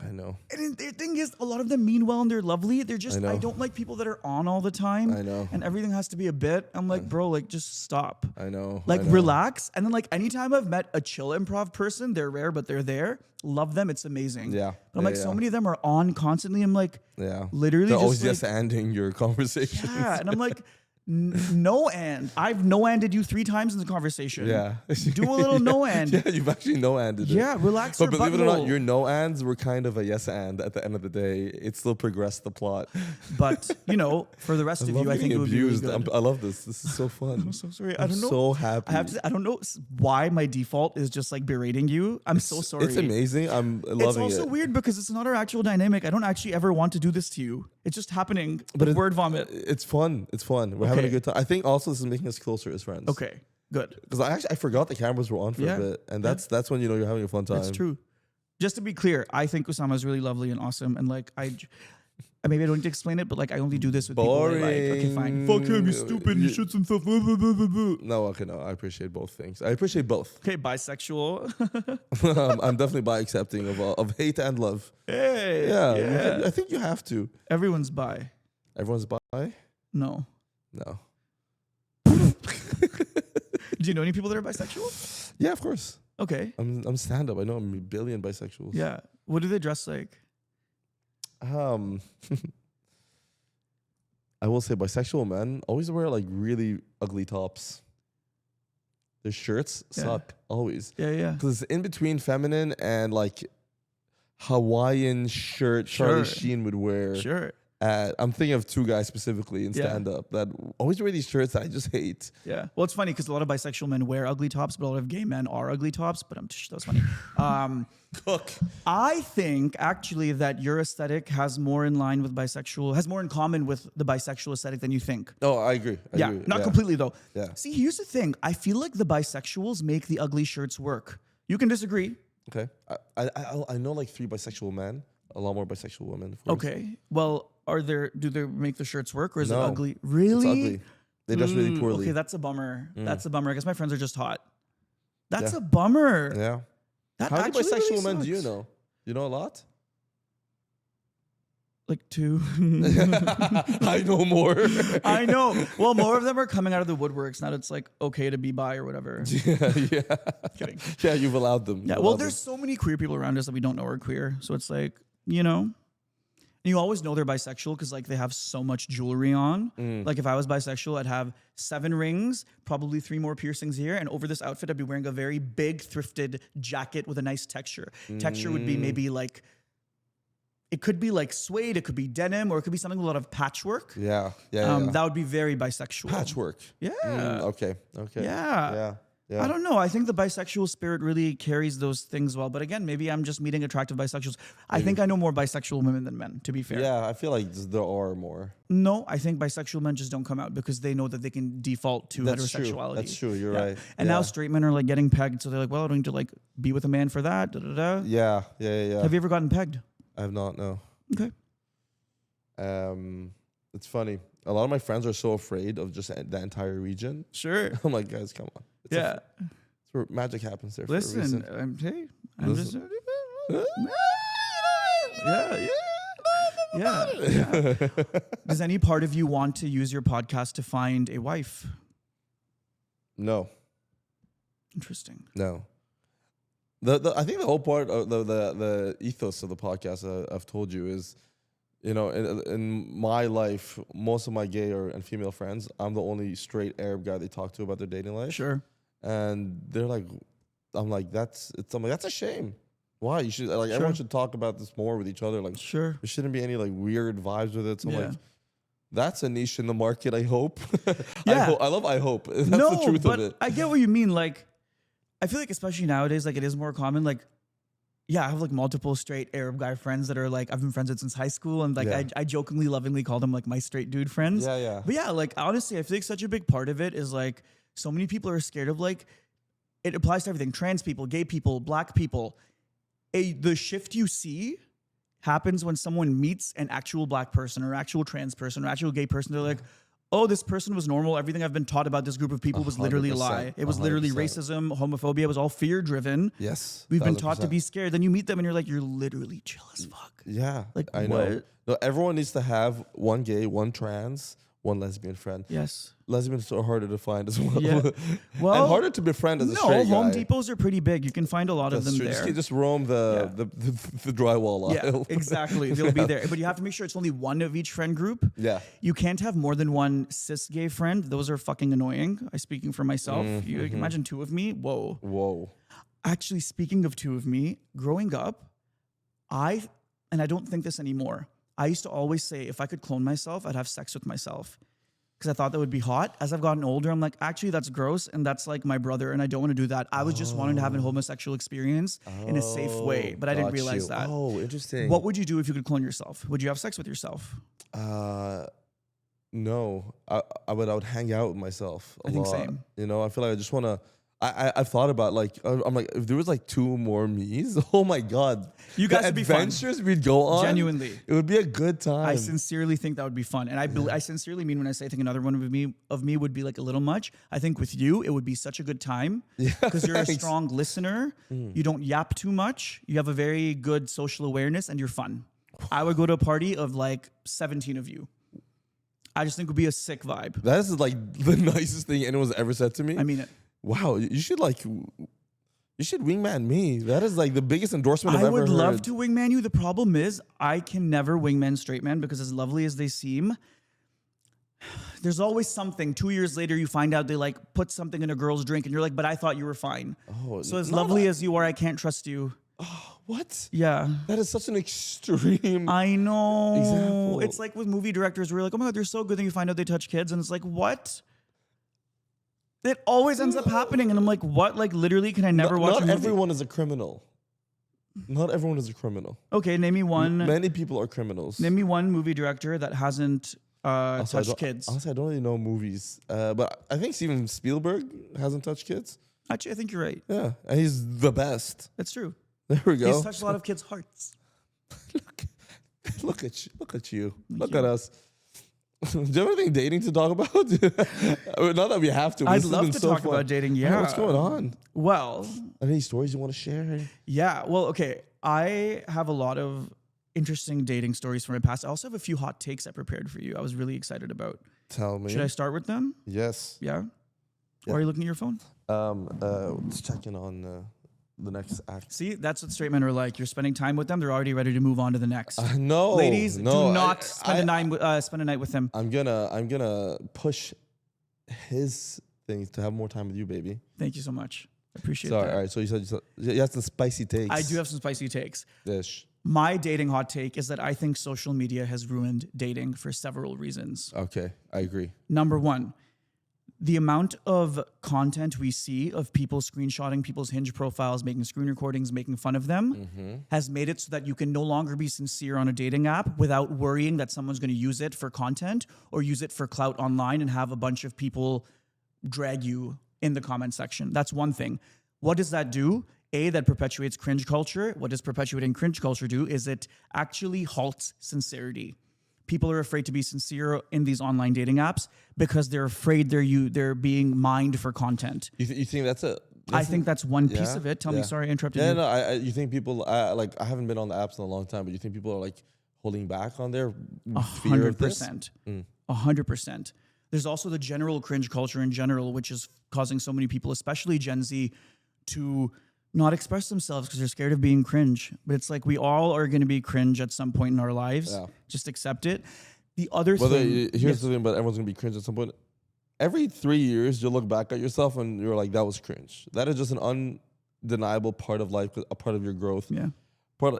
Speaker 1: I know.
Speaker 2: And the thing is, a lot of them mean well and they're lovely. They're just, I don't like people that are on all the time.
Speaker 1: I know.
Speaker 2: And everything has to be a bit. I'm like, bro, like just stop.
Speaker 1: I know.
Speaker 2: Like relax. And then like anytime I've met a chill improv person, they're rare, but they're there. Love them. It's amazing.
Speaker 1: Yeah.
Speaker 2: But I'm like, so many of them are on constantly. I'm like, literally
Speaker 1: they're
Speaker 2: just
Speaker 1: always
Speaker 2: like,
Speaker 1: just ending your conversations.
Speaker 2: Yeah. And I'm like, no and. I've no-anded you 3 times in the conversation.
Speaker 1: Yeah.
Speaker 2: Do a little no-and.
Speaker 1: Yeah, you've actually no-anded it.
Speaker 2: Yeah, relax
Speaker 1: But
Speaker 2: your
Speaker 1: believe it or not,
Speaker 2: butthole.
Speaker 1: your no-ands were kind of a yes-and at the end of the day. It still progressed the plot.
Speaker 2: But, you know, for the rest of you, I think it would be really good.
Speaker 1: I love this. This is so fun.
Speaker 2: I'm so sorry.
Speaker 1: I'm
Speaker 2: I don't know.
Speaker 1: so happy.
Speaker 2: I don't know why my default is just like berating you. I'm so sorry.
Speaker 1: It's amazing. I'm loving it.
Speaker 2: It's also weird because it's not our actual dynamic. I don't actually ever want to do this to you. It's just happening. But word vomit.
Speaker 1: It's fun. It's fun. We're having a good time. I think also this is making us closer as friends.
Speaker 2: Okay, good.
Speaker 1: Because I forgot the cameras were on for a bit, and that's when you know you're having a fun time.
Speaker 2: That's true. Just to be clear, I think Usama is really lovely and awesome, and like maybe I don't need to explain it, but like I only do this with people that I like. Okay, fine. Fuck him, he's stupid. He shoots himself.
Speaker 1: No, okay, no. I appreciate both things. I appreciate both.
Speaker 2: Okay, bisexual.
Speaker 1: I'm definitely bi accepting of hate and love.
Speaker 2: Hey,
Speaker 1: Yeah. I think you have to.
Speaker 2: Everyone's bi.
Speaker 1: Everyone's bi?
Speaker 2: No.
Speaker 1: No.
Speaker 2: Do you know any people that are bisexual?
Speaker 1: Yeah, of course.
Speaker 2: Okay.
Speaker 1: I'm stand up. I know a billion bisexuals.
Speaker 2: Yeah. What do they dress like?
Speaker 1: I will say bisexual men always wear like really ugly tops. Their shirts suck always.
Speaker 2: Yeah.
Speaker 1: Because it's in between feminine and like Hawaiian shirt Charlie
Speaker 2: Sure.
Speaker 1: Sheen would wear.
Speaker 2: Sure.
Speaker 1: I'm thinking of two guys specifically in
Speaker 2: Yeah.
Speaker 1: stand-up that always wear these shirts that I just hate.
Speaker 2: Yeah. Well, it's funny because a lot of bisexual men wear ugly tops, but a lot of gay men are ugly tops. But that was funny.
Speaker 1: Cook.
Speaker 2: I think actually that your aesthetic has more in line with bisexual, has more in common with the bisexual aesthetic than you think.
Speaker 1: Oh, I agree. I
Speaker 2: Yeah,
Speaker 1: agree.
Speaker 2: not completely though.
Speaker 1: Yeah.
Speaker 2: See, here's the thing. I feel like the bisexuals make the ugly shirts work. You can disagree.
Speaker 1: Okay. I know like 3 bisexual men, a lot more bisexual women. Of course.
Speaker 2: Okay. Well, do they make the shirts work or is it
Speaker 1: No.
Speaker 2: ugly? Really?
Speaker 1: It's ugly. They dress really poorly.
Speaker 2: Okay, that's a bummer. That's a bummer. I guess my friends are just hot. That's
Speaker 1: Yeah.
Speaker 2: a bummer.
Speaker 1: Yeah.
Speaker 2: That
Speaker 1: How many
Speaker 2: actually
Speaker 1: bisexual
Speaker 2: really
Speaker 1: men do you
Speaker 2: sucks.
Speaker 1: know? You know a lot?
Speaker 2: Like 2.
Speaker 1: I know more.
Speaker 2: I know. Well, more of them are coming out of the woodworks. Now it's like okay to be bi or whatever.
Speaker 1: yeah.
Speaker 2: Kidding.
Speaker 1: Yeah, you've allowed them.
Speaker 2: Yeah.
Speaker 1: You've
Speaker 2: Well,
Speaker 1: allowed
Speaker 2: there's so many queer people around us that we don't know are queer. So it's like, and you always know they're bisexual because like they have so much jewelry on. Like if I was bisexual, I'd have 7 rings, probably 3 more piercings here, and over this outfit, I'd be wearing a very big thrifted jacket with a nice texture. Texture would be maybe like. It could be like suede, it could be denim, or it could be something with a lot of patchwork.
Speaker 1: Yeah.
Speaker 2: That would be very bisexual.
Speaker 1: Patchwork.
Speaker 2: Yeah.
Speaker 1: Okay.
Speaker 2: Yeah.
Speaker 1: Yeah.
Speaker 2: I don't know. I think the bisexual spirit really carries those things well. But again, maybe I'm just meeting attractive bisexuals. I think I know more bisexual women than men, to be fair.
Speaker 1: Yeah, I feel like there are more.
Speaker 2: No, I think bisexual men just don't come out because they know that they can default to
Speaker 1: That's true.
Speaker 2: heterosexuality.
Speaker 1: That's true. You're right.
Speaker 2: And
Speaker 1: Yeah.
Speaker 2: now straight men are like getting pegged. So they're like, well, I don't need to like be with a man for that. Da, da, da.
Speaker 1: Yeah.
Speaker 2: Have you ever gotten pegged?
Speaker 1: I have not, no.
Speaker 2: Okay.
Speaker 1: It's funny. A lot of my friends are so afraid of just the entire region.
Speaker 2: Sure.
Speaker 1: I'm like, guys, come on. It's
Speaker 2: Yeah.
Speaker 1: it's where magic happens there.
Speaker 2: Listen,
Speaker 1: For a reason.
Speaker 2: hey, I'm just. Yeah. Does any part of you want to use your podcast to find a wife?
Speaker 1: No.
Speaker 2: Interesting.
Speaker 1: No. I think the whole part of the ethos of the podcast I've told you is, in my life, most of my gay and female friends, I'm the only straight Arab guy they talk to about their dating life.
Speaker 2: Sure.
Speaker 1: And they're like, I'm like, that's a shame. Why? You should everyone should talk about this more with each other. Like,
Speaker 2: Sure.
Speaker 1: there shouldn't be any like weird vibes with it. So I'm
Speaker 2: Yeah.
Speaker 1: like, that's a niche in the market. I hope.
Speaker 2: Yeah.
Speaker 1: I love. I hope. That's the truth
Speaker 2: but
Speaker 1: of it.
Speaker 2: I get what you mean. Like, I feel like especially nowadays, like it is more common. Like, yeah, I have like multiple straight Arab guy friends that are like I've been friends with since high school, and like
Speaker 1: Yeah.
Speaker 2: I jokingly, lovingly call them like my straight dude friends.
Speaker 1: Yeah.
Speaker 2: But yeah, like honestly, I feel like such a big part of it is like so many people are scared of like it applies to everything: trans people, gay people, black people. The shift you see happens when someone meets an actual black person or actual trans person or actual gay person. They're like, oh, this person was normal. Everything I've been taught about this group of people was literally a lie.
Speaker 1: 100%,
Speaker 2: It was literally
Speaker 1: 100%.
Speaker 2: racism, homophobia. It was all fear driven.
Speaker 1: Yes.
Speaker 2: We've been taught to
Speaker 1: 1000%.
Speaker 2: be scared. Then you meet them and you're like, you're literally chill as fuck.
Speaker 1: Yeah.
Speaker 2: Like,
Speaker 1: I know.
Speaker 2: what?
Speaker 1: No, everyone needs to have one gay, one trans, one lesbian friend.
Speaker 2: Yes.
Speaker 1: Lesbians are harder to find as well.
Speaker 2: Yeah. Well,
Speaker 1: and harder to befriend as a
Speaker 2: no,
Speaker 1: straight
Speaker 2: Home
Speaker 1: guy.
Speaker 2: Depots are pretty big. You can find a lot
Speaker 1: That's
Speaker 2: of them
Speaker 1: true.
Speaker 2: there.
Speaker 1: Just roam the drywall
Speaker 2: Yeah,
Speaker 1: aisle.
Speaker 2: exactly. They'll be there. But you have to make sure it's only one of each friend group.
Speaker 1: Yeah.
Speaker 2: You can't have more than one cis gay friend. Those are fucking annoying. I'm speaking for myself. You can imagine 2 of me. Whoa.
Speaker 1: Whoa.
Speaker 2: Actually, speaking of 2 of me, growing up, and I don't think this anymore, I used to always say if I could clone myself, I'd have sex with myself. Because I thought that would be hot. As I've gotten older, I'm like, actually, that's gross. And that's like my brother. And I don't want to do that. I was just wanting to have a homosexual experience in a safe way. But I didn't
Speaker 1: Got
Speaker 2: realize
Speaker 1: you.
Speaker 2: that.
Speaker 1: Oh, interesting.
Speaker 2: What would you do if you could clone yourself? Would you have sex with yourself?
Speaker 1: No. I would hang out with myself a
Speaker 2: I think
Speaker 1: lot.
Speaker 2: same.
Speaker 1: I feel like I just want to. I've thought about like I'm like if there was like 2 more me's, oh my god,
Speaker 2: You guys
Speaker 1: the
Speaker 2: would be fun.
Speaker 1: adventures we'd go on.
Speaker 2: Genuinely.
Speaker 1: it would be a good time.
Speaker 2: I sincerely think that would be fun. And I sincerely mean when I say I think another one of me would be like a little much. I think with you, it would be such a good time because you're a
Speaker 1: thanks.
Speaker 2: strong listener. You don't yap too much. You have a very good social awareness and you're fun. I would go to a party of like 17 of you. I just think it would be a sick vibe.
Speaker 1: That is like the nicest thing anyone's ever said to me.
Speaker 2: I mean it.
Speaker 1: Wow, you should wingman me. That is like the biggest endorsement I've
Speaker 2: I
Speaker 1: ever
Speaker 2: would
Speaker 1: heard.
Speaker 2: love to wingman you. The problem is I can never wingman straight men because as lovely as they seem, there's always something. 2 years later, you find out they like put something in a girl's drink and you're like, but I thought you were fine.
Speaker 1: Oh,
Speaker 2: So as
Speaker 1: no,
Speaker 2: lovely as you are, I can't trust you.
Speaker 1: What?
Speaker 2: Yeah.
Speaker 1: That is such an extreme.
Speaker 2: I know.
Speaker 1: Example.
Speaker 2: It's like with movie directors, we're like, oh my God, they're so good. Then you find out they touch kids. And it's like, what? It always ends up happening. And I'm like, what? Like, literally, can I never watch a
Speaker 1: Not
Speaker 2: movie?
Speaker 1: everyone is a criminal. Not everyone is a criminal.
Speaker 2: Okay, name me one.
Speaker 1: Many people are criminals.
Speaker 2: Name me one movie director that hasn't
Speaker 1: Also,
Speaker 2: touched kids.
Speaker 1: Honestly, I don't really know movies. But I think Steven Spielberg hasn't touched kids.
Speaker 2: Actually, I think you're right.
Speaker 1: Yeah. And he's the best.
Speaker 2: That's true.
Speaker 1: There we go.
Speaker 2: He's touched a lot of kids' hearts.
Speaker 1: Look at you. Look at you. Look at us. Do you have anything dating to talk about? Not that we have to. But
Speaker 2: I'd
Speaker 1: this has
Speaker 2: love
Speaker 1: been
Speaker 2: to
Speaker 1: so
Speaker 2: talk
Speaker 1: fun.
Speaker 2: about dating. Yeah.
Speaker 1: What's going on?
Speaker 2: Well,
Speaker 1: Any stories you want to share?
Speaker 2: yeah. Well, okay. I have a lot of interesting dating stories from my past. I also have a few hot takes I prepared for you. I was really excited about.
Speaker 1: Tell me.
Speaker 2: Should I start with them?
Speaker 1: Yes.
Speaker 2: Yeah.
Speaker 1: Yeah.
Speaker 2: Or are you looking at your phone?
Speaker 1: Just checking on the next act.
Speaker 2: See, that's what straight men are like. You're spending time with them. They're already ready to move on to the next.
Speaker 1: No,
Speaker 2: Ladies,
Speaker 1: no,
Speaker 2: do not spend a night with them.
Speaker 1: I'm gonna push his things to have more time with you, baby.
Speaker 2: Thank you so much. I appreciate
Speaker 1: Sorry.
Speaker 2: that.
Speaker 1: All right. So you have some spicy takes.
Speaker 2: I do have some spicy takes.
Speaker 1: Dish.
Speaker 2: My dating hot take is that I think social media has ruined dating for several reasons.
Speaker 1: Okay, I agree.
Speaker 2: Number one, the amount of content we see of people screenshotting people's Hinge profiles, making screen recordings, making fun of them, has made it so that you can no longer be sincere on a dating app without worrying that someone's going to use it for content or use it for clout online and have a bunch of people drag you in the comment section. That's one thing. What does that do? That perpetuates cringe culture. What does perpetuating cringe culture do is it actually halts sincerity. People are afraid to be sincere in these online dating apps because they're afraid they're being mined for content.
Speaker 1: You think that's a?
Speaker 2: I think that's one piece
Speaker 1: Yeah,
Speaker 2: of it. Tell me,
Speaker 1: yeah.
Speaker 2: sorry, I interrupted
Speaker 1: Yeah,
Speaker 2: you.
Speaker 1: no. You think people like I haven't been on the apps in a long time, but you think people are like holding back on their fear of this?
Speaker 2: 100%. 100%. There's also the general cringe culture in general, which is causing so many people, especially Gen Z, to not express themselves because they're scared of being cringe. But it's like we all are going to be cringe at some point in our lives.
Speaker 1: Yeah.
Speaker 2: Just accept it. The other
Speaker 1: Well,
Speaker 2: thing...
Speaker 1: here's the thing about everyone's gonna be cringe at some point. Every 3 years, you'll look back at yourself and you're like, "That was cringe." That is just an undeniable part of life, a part of your growth.
Speaker 2: Yeah.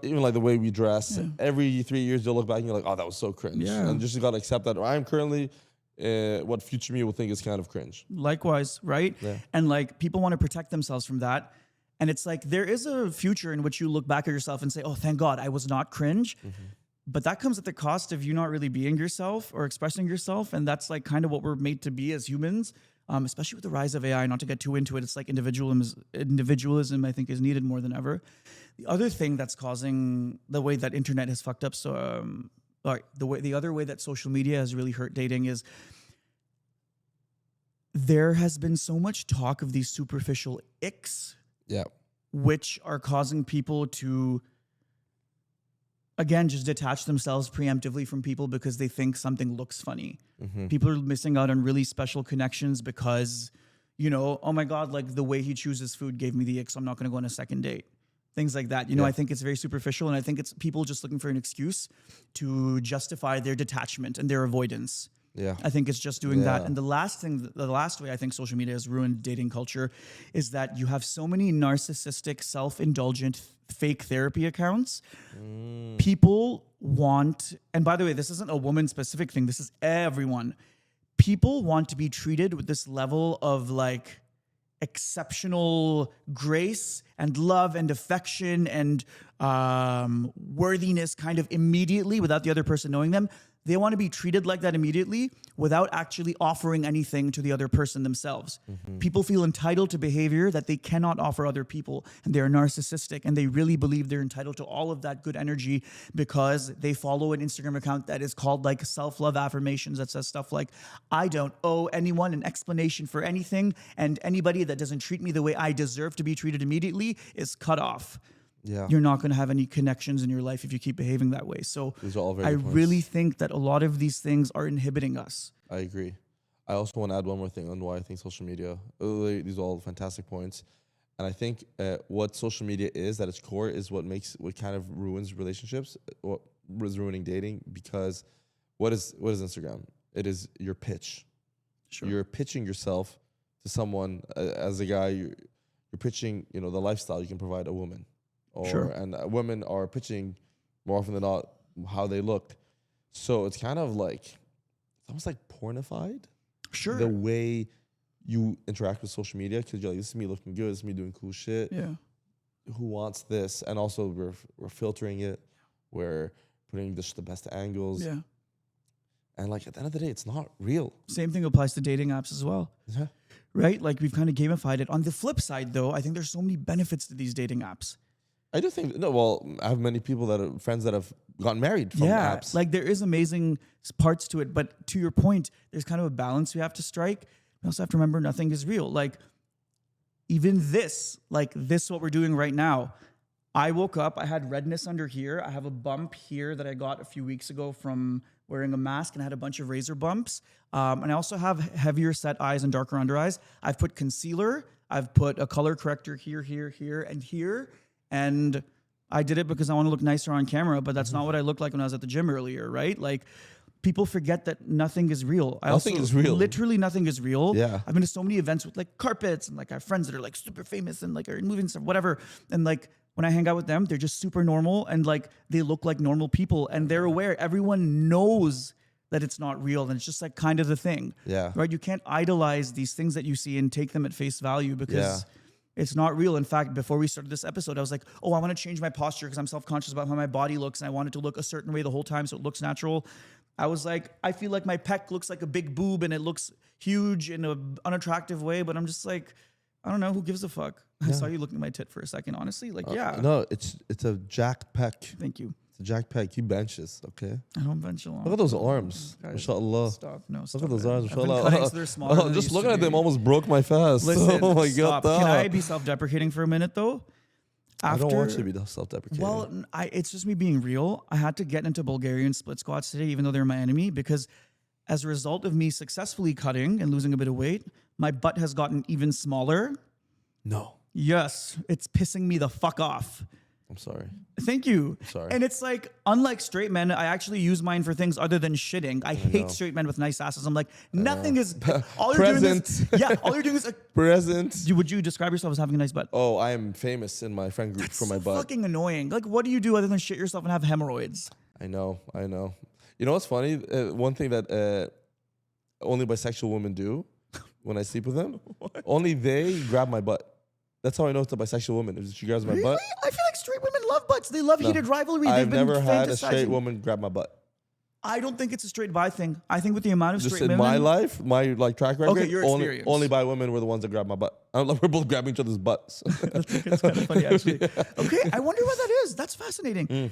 Speaker 1: Even like the way we dress.
Speaker 2: Yeah.
Speaker 1: Every 3 years, you'll look back and you're like, "Oh, that was so cringe."
Speaker 2: Yeah.
Speaker 1: And just gotta accept that. I'm currently what future me will think is kind of cringe.
Speaker 2: Likewise, right?
Speaker 1: Yeah.
Speaker 2: And like people want to protect themselves from that. And it's like there is a future in which you look back at yourself and say, "Oh, thank God I was not cringe." But that comes at the cost of you not really being yourself or expressing yourself. And that's like kind of what we're made to be as humans, especially with the rise of AI. Not to get too into it, it's like individualism I think is needed more than ever. The other thing that's causing the way that internet has fucked up, the other way that social media has really hurt dating is there has been so much talk of these superficial icks,
Speaker 1: Yeah.
Speaker 2: which are causing people to, again, just detach themselves preemptively from people because they think something looks funny. People are missing out on really special connections because, oh my God, like the way he chooses food gave me the ick, so I'm not going to go on a second date. Things like that.
Speaker 1: Yeah.
Speaker 2: I think it's very superficial, and I think it's people just looking for an excuse to justify their detachment and their avoidance.
Speaker 1: Yeah.
Speaker 2: I think it's just doing that.
Speaker 1: Yeah.
Speaker 2: And the last way I think social media has ruined dating culture is that you have so many narcissistic, self-indulgent, fake therapy accounts. People want, and by the way, this isn't a woman-specific thing. This is everyone. People want to be treated with this level of like exceptional grace and love and affection and worthiness kind of immediately without the other person knowing them. They want to be treated like that immediately without actually offering anything to the other person themselves. People feel entitled to behavior that they cannot offer other people, and they're narcissistic, and they really believe they're entitled to all of that good energy because they follow an Instagram account that is called like self-love affirmations that says stuff like, I don't owe anyone an explanation for anything, and anybody that doesn't treat me the way I deserve to be treated immediately is cut off.
Speaker 1: Yeah.
Speaker 2: You're not going to have any connections in your life if you keep behaving that way. So
Speaker 1: These are all very
Speaker 2: I
Speaker 1: good points.
Speaker 2: really think that a lot of these things are inhibiting us.
Speaker 1: I agree. I also want to add one more thing on why I think social media. These are all fantastic points, and I think what social media is at its core is what kind of ruins relationships, what is ruining dating. Because what is Instagram? It is your pitch.
Speaker 2: Sure.
Speaker 1: You're pitching yourself to someone as a guy. You're pitching, the lifestyle you can provide a woman. or
Speaker 2: Sure.
Speaker 1: and women are pitching more often than not how they look. So it's kind of like it's almost like pornified.
Speaker 2: Sure.
Speaker 1: The way you interact with social media, because you're like, this is me looking good, this is me doing cool shit.
Speaker 2: Yeah.
Speaker 1: Who wants this? And also we're filtering it. We're putting just the best angles.
Speaker 2: Yeah.
Speaker 1: And like at the end of the day, it's not real.
Speaker 2: Same thing applies to dating apps as well.
Speaker 1: Yeah.
Speaker 2: Right? Like we've kind of gamified it. On the flip side, though, I think there's so many benefits to these dating apps.
Speaker 1: I do think I have many people that are friends that have gotten married from apps.
Speaker 2: Like there is amazing parts to it, but to your point, there's kind of a balance we have to strike. We also have to remember nothing is real. Like even this, what we're doing right now. I woke up, I had redness under here. I have a bump here that I got a few weeks ago from wearing a mask, and I had a bunch of razor bumps. And I also have heavier set eyes and darker under eyes. I've put concealer. I've put a color corrector here, and here. And I did it because I want to look nicer on camera, but that's not what I looked like when I was at the gym earlier, right? Like people forget that nothing is real.
Speaker 1: Nothing is real.
Speaker 2: Literally nothing is real.
Speaker 1: Yeah.
Speaker 2: I've been to so many events with like carpets, and like I have friends that are like super famous and like are in movies and stuff, whatever. And like when I hang out with them, they're just super normal and like they look like normal people and they're aware. Everyone knows that it's not real, and it's just like kind of the thing.
Speaker 1: Yeah.
Speaker 2: Right? You can't idolize these things that you see and take them at face value because it's not real. In fact, before we started this episode, I was like, oh, I want to change my posture because I'm self-conscious about how my body looks and I want it to look a certain way the whole time so it looks natural. I was like, I feel like my pec looks like a big boob and it looks huge in an unattractive way, but I'm just like, I don't know, who gives a fuck? I saw you looking at my tit for a second, honestly. Like, yeah.
Speaker 1: No, it's a jack pec.
Speaker 2: Thank you.
Speaker 1: It's a jack pec. He benches, okay?
Speaker 2: I don't bench a lot.
Speaker 1: Look at those arms.
Speaker 2: Guys,
Speaker 1: Mashallah.
Speaker 2: Stop. No, stop.
Speaker 1: Look at those
Speaker 2: it.
Speaker 1: arms.
Speaker 2: I've been
Speaker 1: Mashallah.
Speaker 2: cutting so they're smaller than they
Speaker 1: Just
Speaker 2: used
Speaker 1: looking
Speaker 2: to
Speaker 1: at them
Speaker 2: be.
Speaker 1: almost broke my fast.
Speaker 2: Listen,
Speaker 1: oh my
Speaker 2: stop.
Speaker 1: God.
Speaker 2: Can I be self-deprecating for a minute, though?
Speaker 1: I don't want you to be self-deprecating.
Speaker 2: Well, it's just me being real. I had to get into Bulgarian split squats today, even though they're my enemy, because as a result of me successfully cutting and losing a bit of weight, my butt has gotten even smaller.
Speaker 1: No.
Speaker 2: Yes, it's pissing me the fuck off.
Speaker 1: I'm sorry.
Speaker 2: Thank you.
Speaker 1: Sorry.
Speaker 2: And it's like, unlike straight men, I actually use mine for things other than shitting. I hate straight men with nice asses. I'm like, nothing is. All you're doing is. Yeah, all you're doing is.
Speaker 1: Present.
Speaker 2: Would you describe yourself as having a nice butt?
Speaker 1: Oh, I am famous in my friend group for my butt.
Speaker 2: Fucking annoying. Like, what do you do other than shit yourself and have hemorrhoids?
Speaker 1: I know. You know what's funny? One thing that only bisexual women do when I sleep with them, only they grab my butt. That's how I know it's a bisexual woman. If she grabs my
Speaker 2: Really?
Speaker 1: butt.
Speaker 2: I feel like straight women love butts. They love heated rivalry. They've
Speaker 1: I've
Speaker 2: been
Speaker 1: never had a straight
Speaker 2: fantasizing.
Speaker 1: woman grab my butt.
Speaker 2: I don't think it's a straight bi thing. I think with the amount of
Speaker 1: Just
Speaker 2: straight
Speaker 1: in
Speaker 2: women.
Speaker 1: my life, my like track record,
Speaker 2: Okay, your experience.
Speaker 1: only bi women were the ones that grabbed my butt. We're both grabbing each other's butts.
Speaker 2: It's kind of funny, actually. Okay, I wonder what that is. That's fascinating.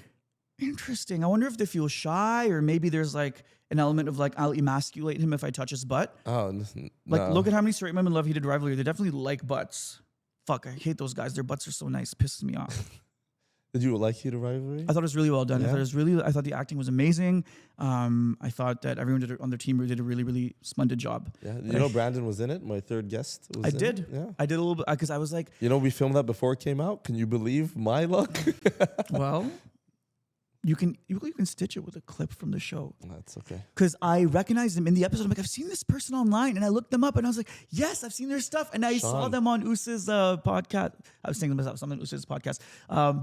Speaker 2: Interesting. I wonder if they feel shy, or maybe there's like an element of like, I'll emasculate him if I touch his butt.
Speaker 1: Oh,
Speaker 2: Like,
Speaker 1: no.
Speaker 2: look at how many straight women love heated rivalry. They definitely like butts. Fuck, I hate those guys. Their butts are so nice. It pisses me off.
Speaker 1: Did you like Heated Rivalry?
Speaker 2: I thought it was really well done.
Speaker 1: Yeah?
Speaker 2: I thought the acting was amazing. I thought that everyone on their team did a really, really splendid job.
Speaker 1: Yeah. You know Brandon was in it. My third guest was
Speaker 2: I
Speaker 1: in
Speaker 2: did.
Speaker 1: it. Yeah.
Speaker 2: I did a little bit because I was like,
Speaker 1: You know, we filmed that before it came out. Can you believe my luck?
Speaker 2: well, you can stitch it with a clip from the show.
Speaker 1: That's okay.
Speaker 2: Because I recognized them in the episode. I'm like, I've seen this person online, and I looked them up, and I was like, yes, I've seen their stuff, and I saw
Speaker 1: Sean.
Speaker 2: them on Us's podcast. I was saying them about something on Us's podcast,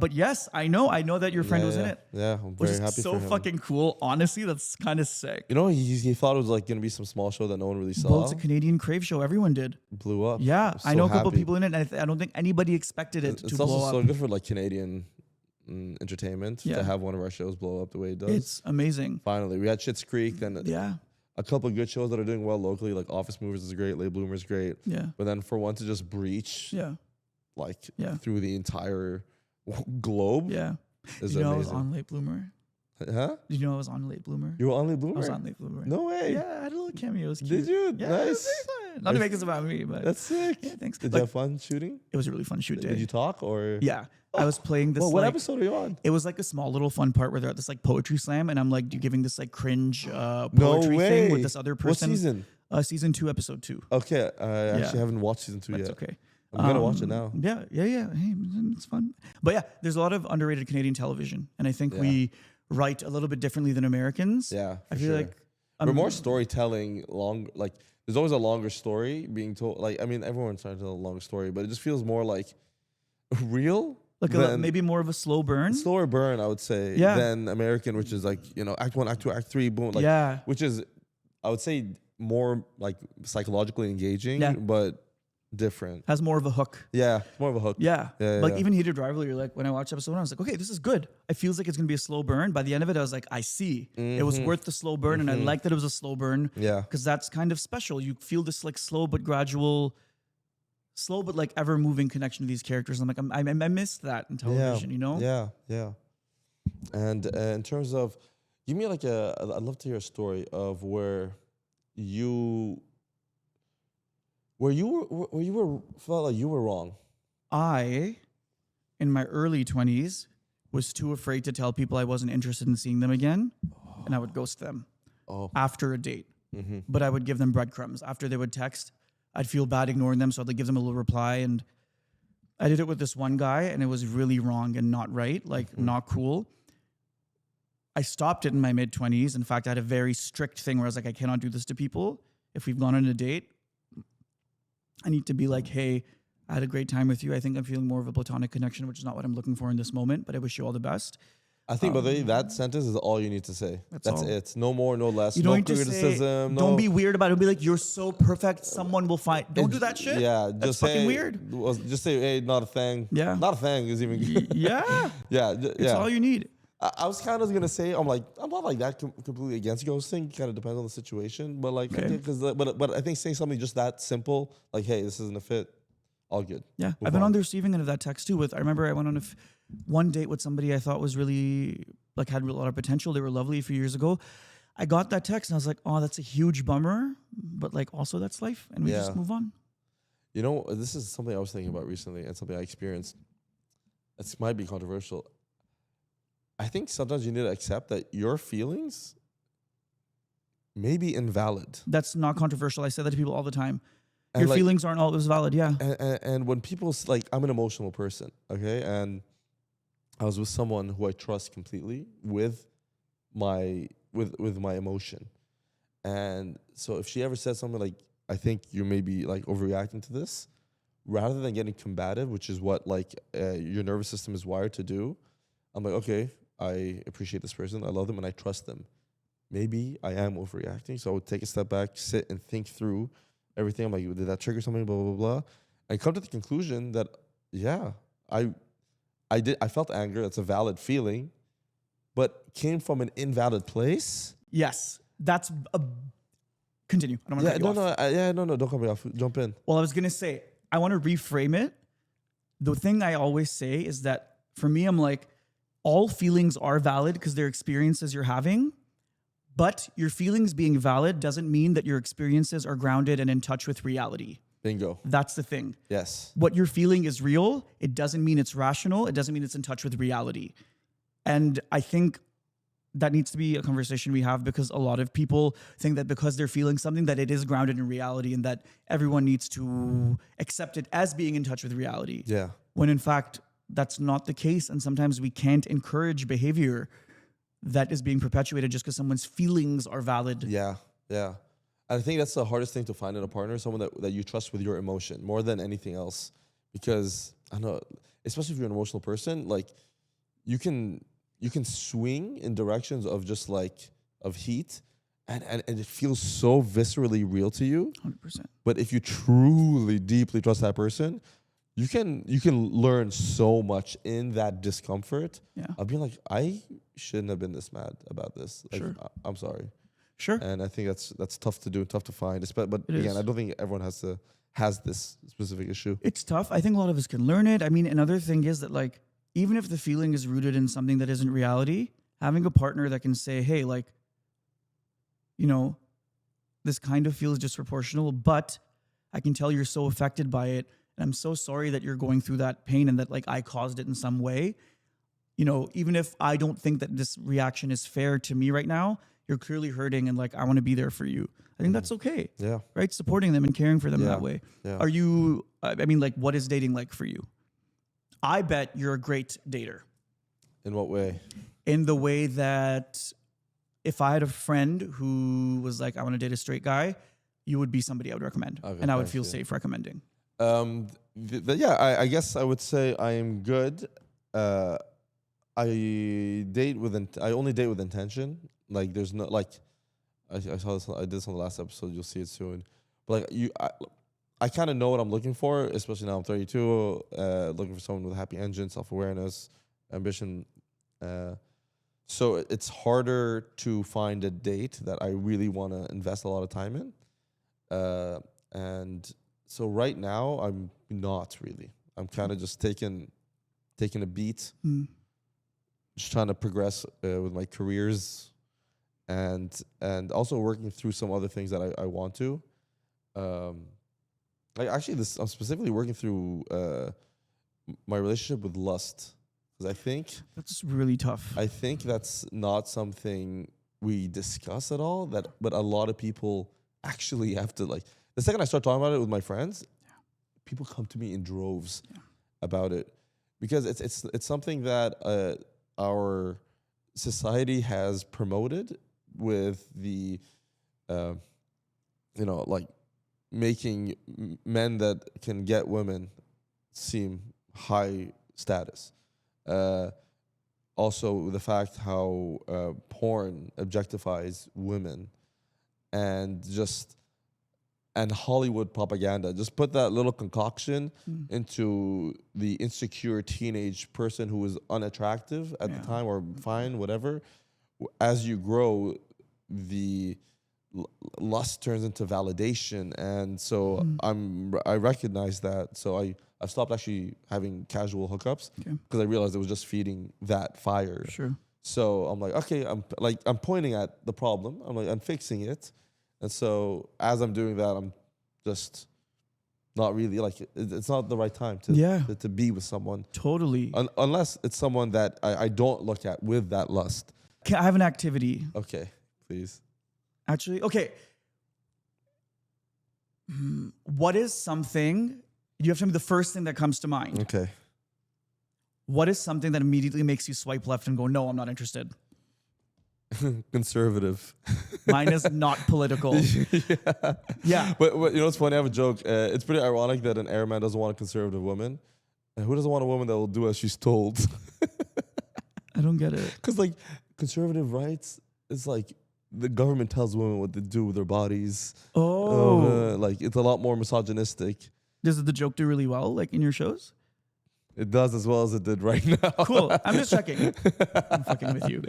Speaker 2: but yes, I know that your friend was in it,
Speaker 1: Yeah, I'm
Speaker 2: which
Speaker 1: very
Speaker 2: is
Speaker 1: happy
Speaker 2: so
Speaker 1: for him.
Speaker 2: fucking cool. Honestly, that's kind of sick.
Speaker 1: You know, he thought it was like gonna be some small show that no one really saw.
Speaker 2: Well, it's a Canadian crave show. Everyone did.
Speaker 1: Blew up.
Speaker 2: Yeah,
Speaker 1: I'm
Speaker 2: I
Speaker 1: so
Speaker 2: know a couple
Speaker 1: happy.
Speaker 2: people in it, and I don't think anybody expected it to
Speaker 1: It's
Speaker 2: blow
Speaker 1: also
Speaker 2: up.
Speaker 1: so good for like Canadian entertainment
Speaker 2: Yeah.
Speaker 1: to have one of our shows blow up the way it does.
Speaker 2: It's amazing.
Speaker 1: Finally, we had Schitt's Creek, then
Speaker 2: Yeah,
Speaker 1: a couple of good shows that are doing well locally, like Office Movers is great, Late Bloomer is great.
Speaker 2: yeah,
Speaker 1: But then for one to just breach
Speaker 2: yeah,
Speaker 1: like
Speaker 2: Yeah.
Speaker 1: through the entire globe
Speaker 2: yeah.
Speaker 1: is
Speaker 2: Did you know I was
Speaker 1: amazing.
Speaker 2: on Late Bloomer?
Speaker 1: Huh?
Speaker 2: Did you know I was on Late Bloomer?
Speaker 1: You were on Late
Speaker 2: I
Speaker 1: Bloomer?
Speaker 2: was on Late Bloomer.
Speaker 1: No way.
Speaker 2: Yeah, I had a little cameo. It was cute.
Speaker 1: Did you?
Speaker 2: Yeah, it was
Speaker 1: Nice.
Speaker 2: very fun. Not to make this about me, but
Speaker 1: That's sick.
Speaker 2: yeah, thanks.
Speaker 1: Did
Speaker 2: Like,
Speaker 1: you have fun shooting?
Speaker 2: it was a really fun shoot day.
Speaker 1: Did you talk or?
Speaker 2: Yeah, I was playing this.
Speaker 1: Well, what
Speaker 2: like,
Speaker 1: episode are you on?
Speaker 2: It was like a small little fun part where they're at this like poetry slam, and I'm like giving this like cringe poetry thing with this other person.
Speaker 1: What season?
Speaker 2: Season 2, episode 2.
Speaker 1: Okay, I actually haven't watched season 2
Speaker 2: That's
Speaker 1: yet.
Speaker 2: okay.
Speaker 1: I'm gonna watch it now.
Speaker 2: Yeah. Hey, it's fun. But yeah, there's a lot of underrated Canadian television, and I think we write a little bit differently than Americans.
Speaker 1: Yeah,
Speaker 2: I
Speaker 1: for
Speaker 2: feel
Speaker 1: sure.
Speaker 2: like
Speaker 1: We're more storytelling, like there's always a longer story being told. Like I mean, everyone's trying to tell a longer story, but it just feels more like real.
Speaker 2: Like maybe more of a slow burn.
Speaker 1: Slower burn, I would say,
Speaker 2: Yeah.
Speaker 1: than American, which is like, act 1, act 2, act 3, boom. Like,
Speaker 2: Yeah.
Speaker 1: which is, I would say, more like psychologically engaging,
Speaker 2: Yeah.
Speaker 1: but different.
Speaker 2: Has more of a hook.
Speaker 1: Yeah, more of a hook.
Speaker 2: Yeah.
Speaker 1: Yeah,
Speaker 2: Like
Speaker 1: yeah.
Speaker 2: even Heated Rivalry, like when I watched episode 1, I was like, okay, this is good. It feels like it's going to be a slow burn. By the end of it, I was like, I see. It was worth the slow burn. And I like that it was a slow burn.
Speaker 1: Yeah.
Speaker 2: Because that's kind of special. You feel this like slow but like ever moving connection to these characters. I'm like, I missed that in television,
Speaker 1: Yeah. And in terms of, give me like I'd love to hear a story of where you felt like you were wrong.
Speaker 2: I, in my early 20s, was too afraid to tell people I wasn't interested in seeing them again. And I would ghost them after a date. But I would give them breadcrumbs. After they would text, I'd feel bad ignoring them. So I'd like give them a little reply. And I did it with this one guy and it was really wrong and not right, like not cool. I stopped it in my mid-20s. In fact, I had a very strict thing where I was like, I cannot do this to people. If we've gone on a date, I need to be like, hey, I had a great time with you. I think I'm feeling more of a platonic connection, which is not what I'm looking for in this moment, but I wish you all the best.
Speaker 1: I think, by the way, that sentence is all you need to say. That's
Speaker 2: all.
Speaker 1: it. No more, no less.
Speaker 2: You don't
Speaker 1: No
Speaker 2: need to say,
Speaker 1: criticism.
Speaker 2: don't be weird about it. Be like, you're so perfect. Someone will find. Don't do that shit.
Speaker 1: Yeah,
Speaker 2: That's
Speaker 1: just
Speaker 2: fucking
Speaker 1: say,
Speaker 2: weird.
Speaker 1: Just say, hey, not a thing.
Speaker 2: Yeah.
Speaker 1: Not a thing is even good.
Speaker 2: Yeah.
Speaker 1: Yeah.
Speaker 2: It's all you need.
Speaker 1: I was kind of gonna say I'm not like that completely against ghosting. Kind of depends on the situation, but like,
Speaker 2: Okay.
Speaker 1: but I think saying something just that simple, like, hey, this isn't a fit, all good.
Speaker 2: Yeah.
Speaker 1: Move
Speaker 2: I've been
Speaker 1: on.
Speaker 2: on the receiving end of that text too. I remember I went on one date with somebody I thought was really like had a lot of potential. They were lovely a few years ago. I got that text and I was like, oh, that's a huge bummer, but like also that's life, and we just move on.
Speaker 1: This is something I was thinking about recently and something I experienced. It might be controversial. I think sometimes you need to accept that your feelings may be invalid.
Speaker 2: That's not controversial. I say that to people all the time.
Speaker 1: And
Speaker 2: Your
Speaker 1: like-
Speaker 2: feelings aren't always valid. Yeah.
Speaker 1: And when people like, I'm an emotional person, okay, and I was with someone who I trust completely with my emotion, and so if she ever said something like, I think you may be like overreacting to this, rather than getting combative, which is what like your nervous system is wired to do, I'm like, okay, I appreciate this person, I love them, and I trust them. Maybe I am overreacting, so I would take a step back, sit and think through everything. I'm like, did that trigger something? Blah blah blah. And come to the conclusion that I felt anger. That's a valid feeling, but came from an invalid place.
Speaker 2: Yes. That's a continue. I don't want to cut you off.
Speaker 1: No. Don't cut me off. Jump in.
Speaker 2: Well, I was gonna say I want to reframe it. The thing I always say is that for me, I'm like, all feelings are valid because they're experiences you're having. But your feelings being valid doesn't mean that your experiences are grounded and in touch with reality.
Speaker 1: Bingo.
Speaker 2: That's the thing.
Speaker 1: Yes.
Speaker 2: What you're feeling is real. It doesn't mean it's rational. It doesn't mean it's in touch with reality. And I think that needs to be a conversation we have, because a lot of people think that because they're feeling something that it is grounded in reality and that everyone needs to accept it as being in touch with reality.
Speaker 1: Yeah.
Speaker 2: When in fact, that's not the case. And sometimes we can't encourage behavior that is being perpetuated just because someone's feelings are valid.
Speaker 1: Yeah. And I think that's the hardest thing to find in a partner, someone that you trust with your emotion more than anything else. Because I know, especially if you're an emotional person, like you can swing in directions of just like of heat, and it feels so viscerally real to you.
Speaker 2: 100%.
Speaker 1: But if you truly deeply trust that person, you can learn so much in that discomfort.
Speaker 2: Yeah.
Speaker 1: Of being like, I shouldn't have been this mad about this. Like,
Speaker 2: Sure.
Speaker 1: I'm sorry.
Speaker 2: Sure.
Speaker 1: And I think that's tough to do, tough to find. But
Speaker 2: It
Speaker 1: again,
Speaker 2: is.
Speaker 1: I don't think everyone has this specific issue.
Speaker 2: It's tough. I think a lot of us can learn it. I mean, another thing is that like, even if the feeling is rooted in something that isn't reality, having a partner that can say, hey, like, this kind of feels disproportional, but I can tell you're so affected by it. And I'm so sorry that you're going through that pain and that like I caused it in some way. Even if I don't think that this reaction is fair to me right now, you're clearly hurting and like, I want to be there for you. I think that's okay.
Speaker 1: Yeah.
Speaker 2: Right? Supporting them and caring for them that way.
Speaker 1: Yeah.
Speaker 2: Are you, like, what is dating like for you? I bet you're a great dater.
Speaker 1: In what way?
Speaker 2: In the way that if I had a friend who was like, I want to date a straight guy, you would be somebody I would recommend.
Speaker 1: Okay,
Speaker 2: And I would
Speaker 1: thank
Speaker 2: feel
Speaker 1: you.
Speaker 2: safe recommending.
Speaker 1: I guess I would say I am good uh, I I only date with intention. Like there's no like I saw this. I did this on the last episode. You'll see it soon. But like I kind of know what I'm looking for, especially now I'm 32. Looking for someone with a happy engine, self-awareness, ambition. So it's harder to find a date that I really want to invest a lot of time in. And so right now I'm not really. I'm kind of just taking a beat, just trying to progress with my careers, and also working through some other things that I want to. Like actually, I'm specifically working through my relationship with lust, because I think
Speaker 2: That's really tough.
Speaker 1: I think that's not something we discuss at all. But a lot of people actually have to like. The second I start talking about it with my friends, people come to me in droves about it, because it's something that our society has promoted with the, like making men that can get women seem high status. Also, the fact how porn objectifies women, and Hollywood propaganda just put that little concoction into the insecure teenage person who was unattractive at the time, or fine, whatever. As you grow, the lust turns into validation, and so I recognize that. So I've stopped actually having casual hookups, because I realized it was just feeding that fire.
Speaker 2: Sure.
Speaker 1: So I'm like, okay, I'm pointing at the problem. I'm fixing it. And so as I'm doing that, I'm just not really like it's not the right time to be with someone.
Speaker 2: Totally.
Speaker 1: Unless it's someone that I don't look at with that lust.
Speaker 2: I have an activity.
Speaker 1: Okay, please.
Speaker 2: Actually, okay. What is something, you have to tell me the first thing that comes to mind.
Speaker 1: Okay.
Speaker 2: What is something that immediately makes you swipe left and go, no, I'm not interested?
Speaker 1: Conservative.
Speaker 2: Mine is not political. Yeah.
Speaker 1: But you know what's funny? I have a joke. It's pretty ironic that an airman doesn't want a conservative woman. And who doesn't want a woman that will do as she's told?
Speaker 2: I don't get it.
Speaker 1: Because like conservative rights, it's like the government tells women what to do with their bodies. Like it's a lot more misogynistic.
Speaker 2: Does the joke do really well, like in your shows?
Speaker 1: It does as well as it did right now.
Speaker 2: Cool. I'm just checking. I'm fucking with you.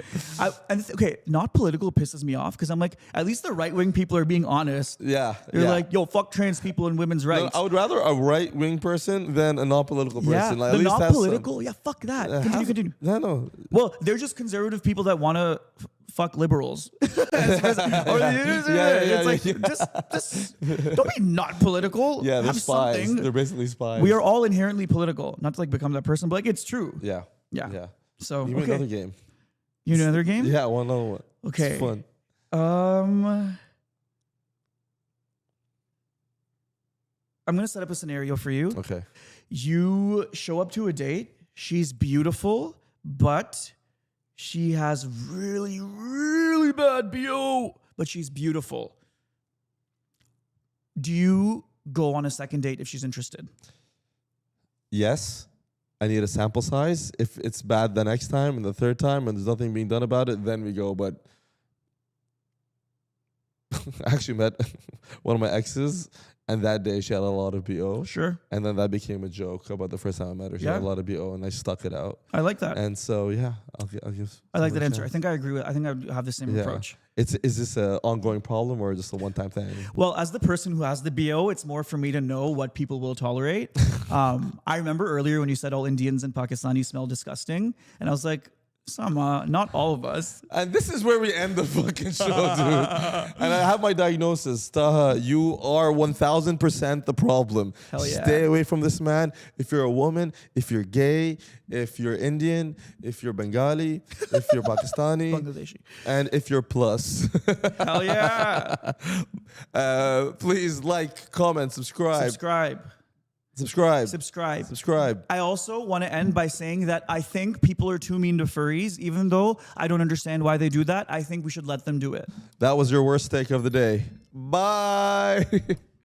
Speaker 2: Not political pisses me off, because I'm like, at least the right-wing people are being honest.
Speaker 1: Yeah.
Speaker 2: They're like, yo, fuck trans people and women's rights.
Speaker 1: No, I would rather a right-wing person than a non-political person.
Speaker 2: Yeah,
Speaker 1: Like,
Speaker 2: the
Speaker 1: at least
Speaker 2: non-political, fuck that. Continue.
Speaker 1: No.
Speaker 2: Well, they're just conservative people that want to fuck liberals. Just don't be not political.
Speaker 1: Yeah, they're
Speaker 2: Have
Speaker 1: spies.
Speaker 2: something.
Speaker 1: They're basically spies.
Speaker 2: We are all inherently political. Not to like become that person, but like it's true.
Speaker 1: Yeah.
Speaker 2: Yeah. So
Speaker 1: Give me another game.
Speaker 2: You know another game?
Speaker 1: Yeah, another one.
Speaker 2: Okay.
Speaker 1: It's fun.
Speaker 2: I'm gonna set up a scenario for you.
Speaker 1: Okay.
Speaker 2: You show up to a date. She's beautiful, but she has really, really bad BO, but she's beautiful. Do you go on a second date if she's interested?
Speaker 1: Yes. I need a sample size. If it's bad the next time and the third time and there's nothing being done about it, then we go. But I actually met one of my exes, and that day she had a lot of BO.
Speaker 2: Sure.
Speaker 1: And then that became a joke about the first time I met her. She had a lot of BO, and I stuck it out.
Speaker 2: I like that.
Speaker 1: And so, yeah, I'll give.
Speaker 2: I like that answer. I think I agree with. I think I would have the same approach.
Speaker 1: Is this an ongoing problem or just a one-time thing?
Speaker 2: Well, as the person who has the BO, it's more for me to know what people will tolerate. I remember earlier when you said all Indians and Pakistanis smell disgusting, and I was like, Sama, not all of us.
Speaker 1: And this is where we end the fucking show, dude. And I have my diagnosis. Taha, you are 1000% the problem.
Speaker 2: Hell yeah.
Speaker 1: Stay away from this man. If you're a woman, if you're gay, if you're Indian, if you're Bengali, if you're Pakistani,
Speaker 2: Bangladeshi.
Speaker 1: and if you're plus.
Speaker 2: Hell yeah.
Speaker 1: Please like, comment, subscribe.
Speaker 2: Subscribe. I also want to end by saying that I think people are too mean to furries, even though I don't understand why they do that. I think we should let them do it.
Speaker 1: That was your worst take of the day. Bye.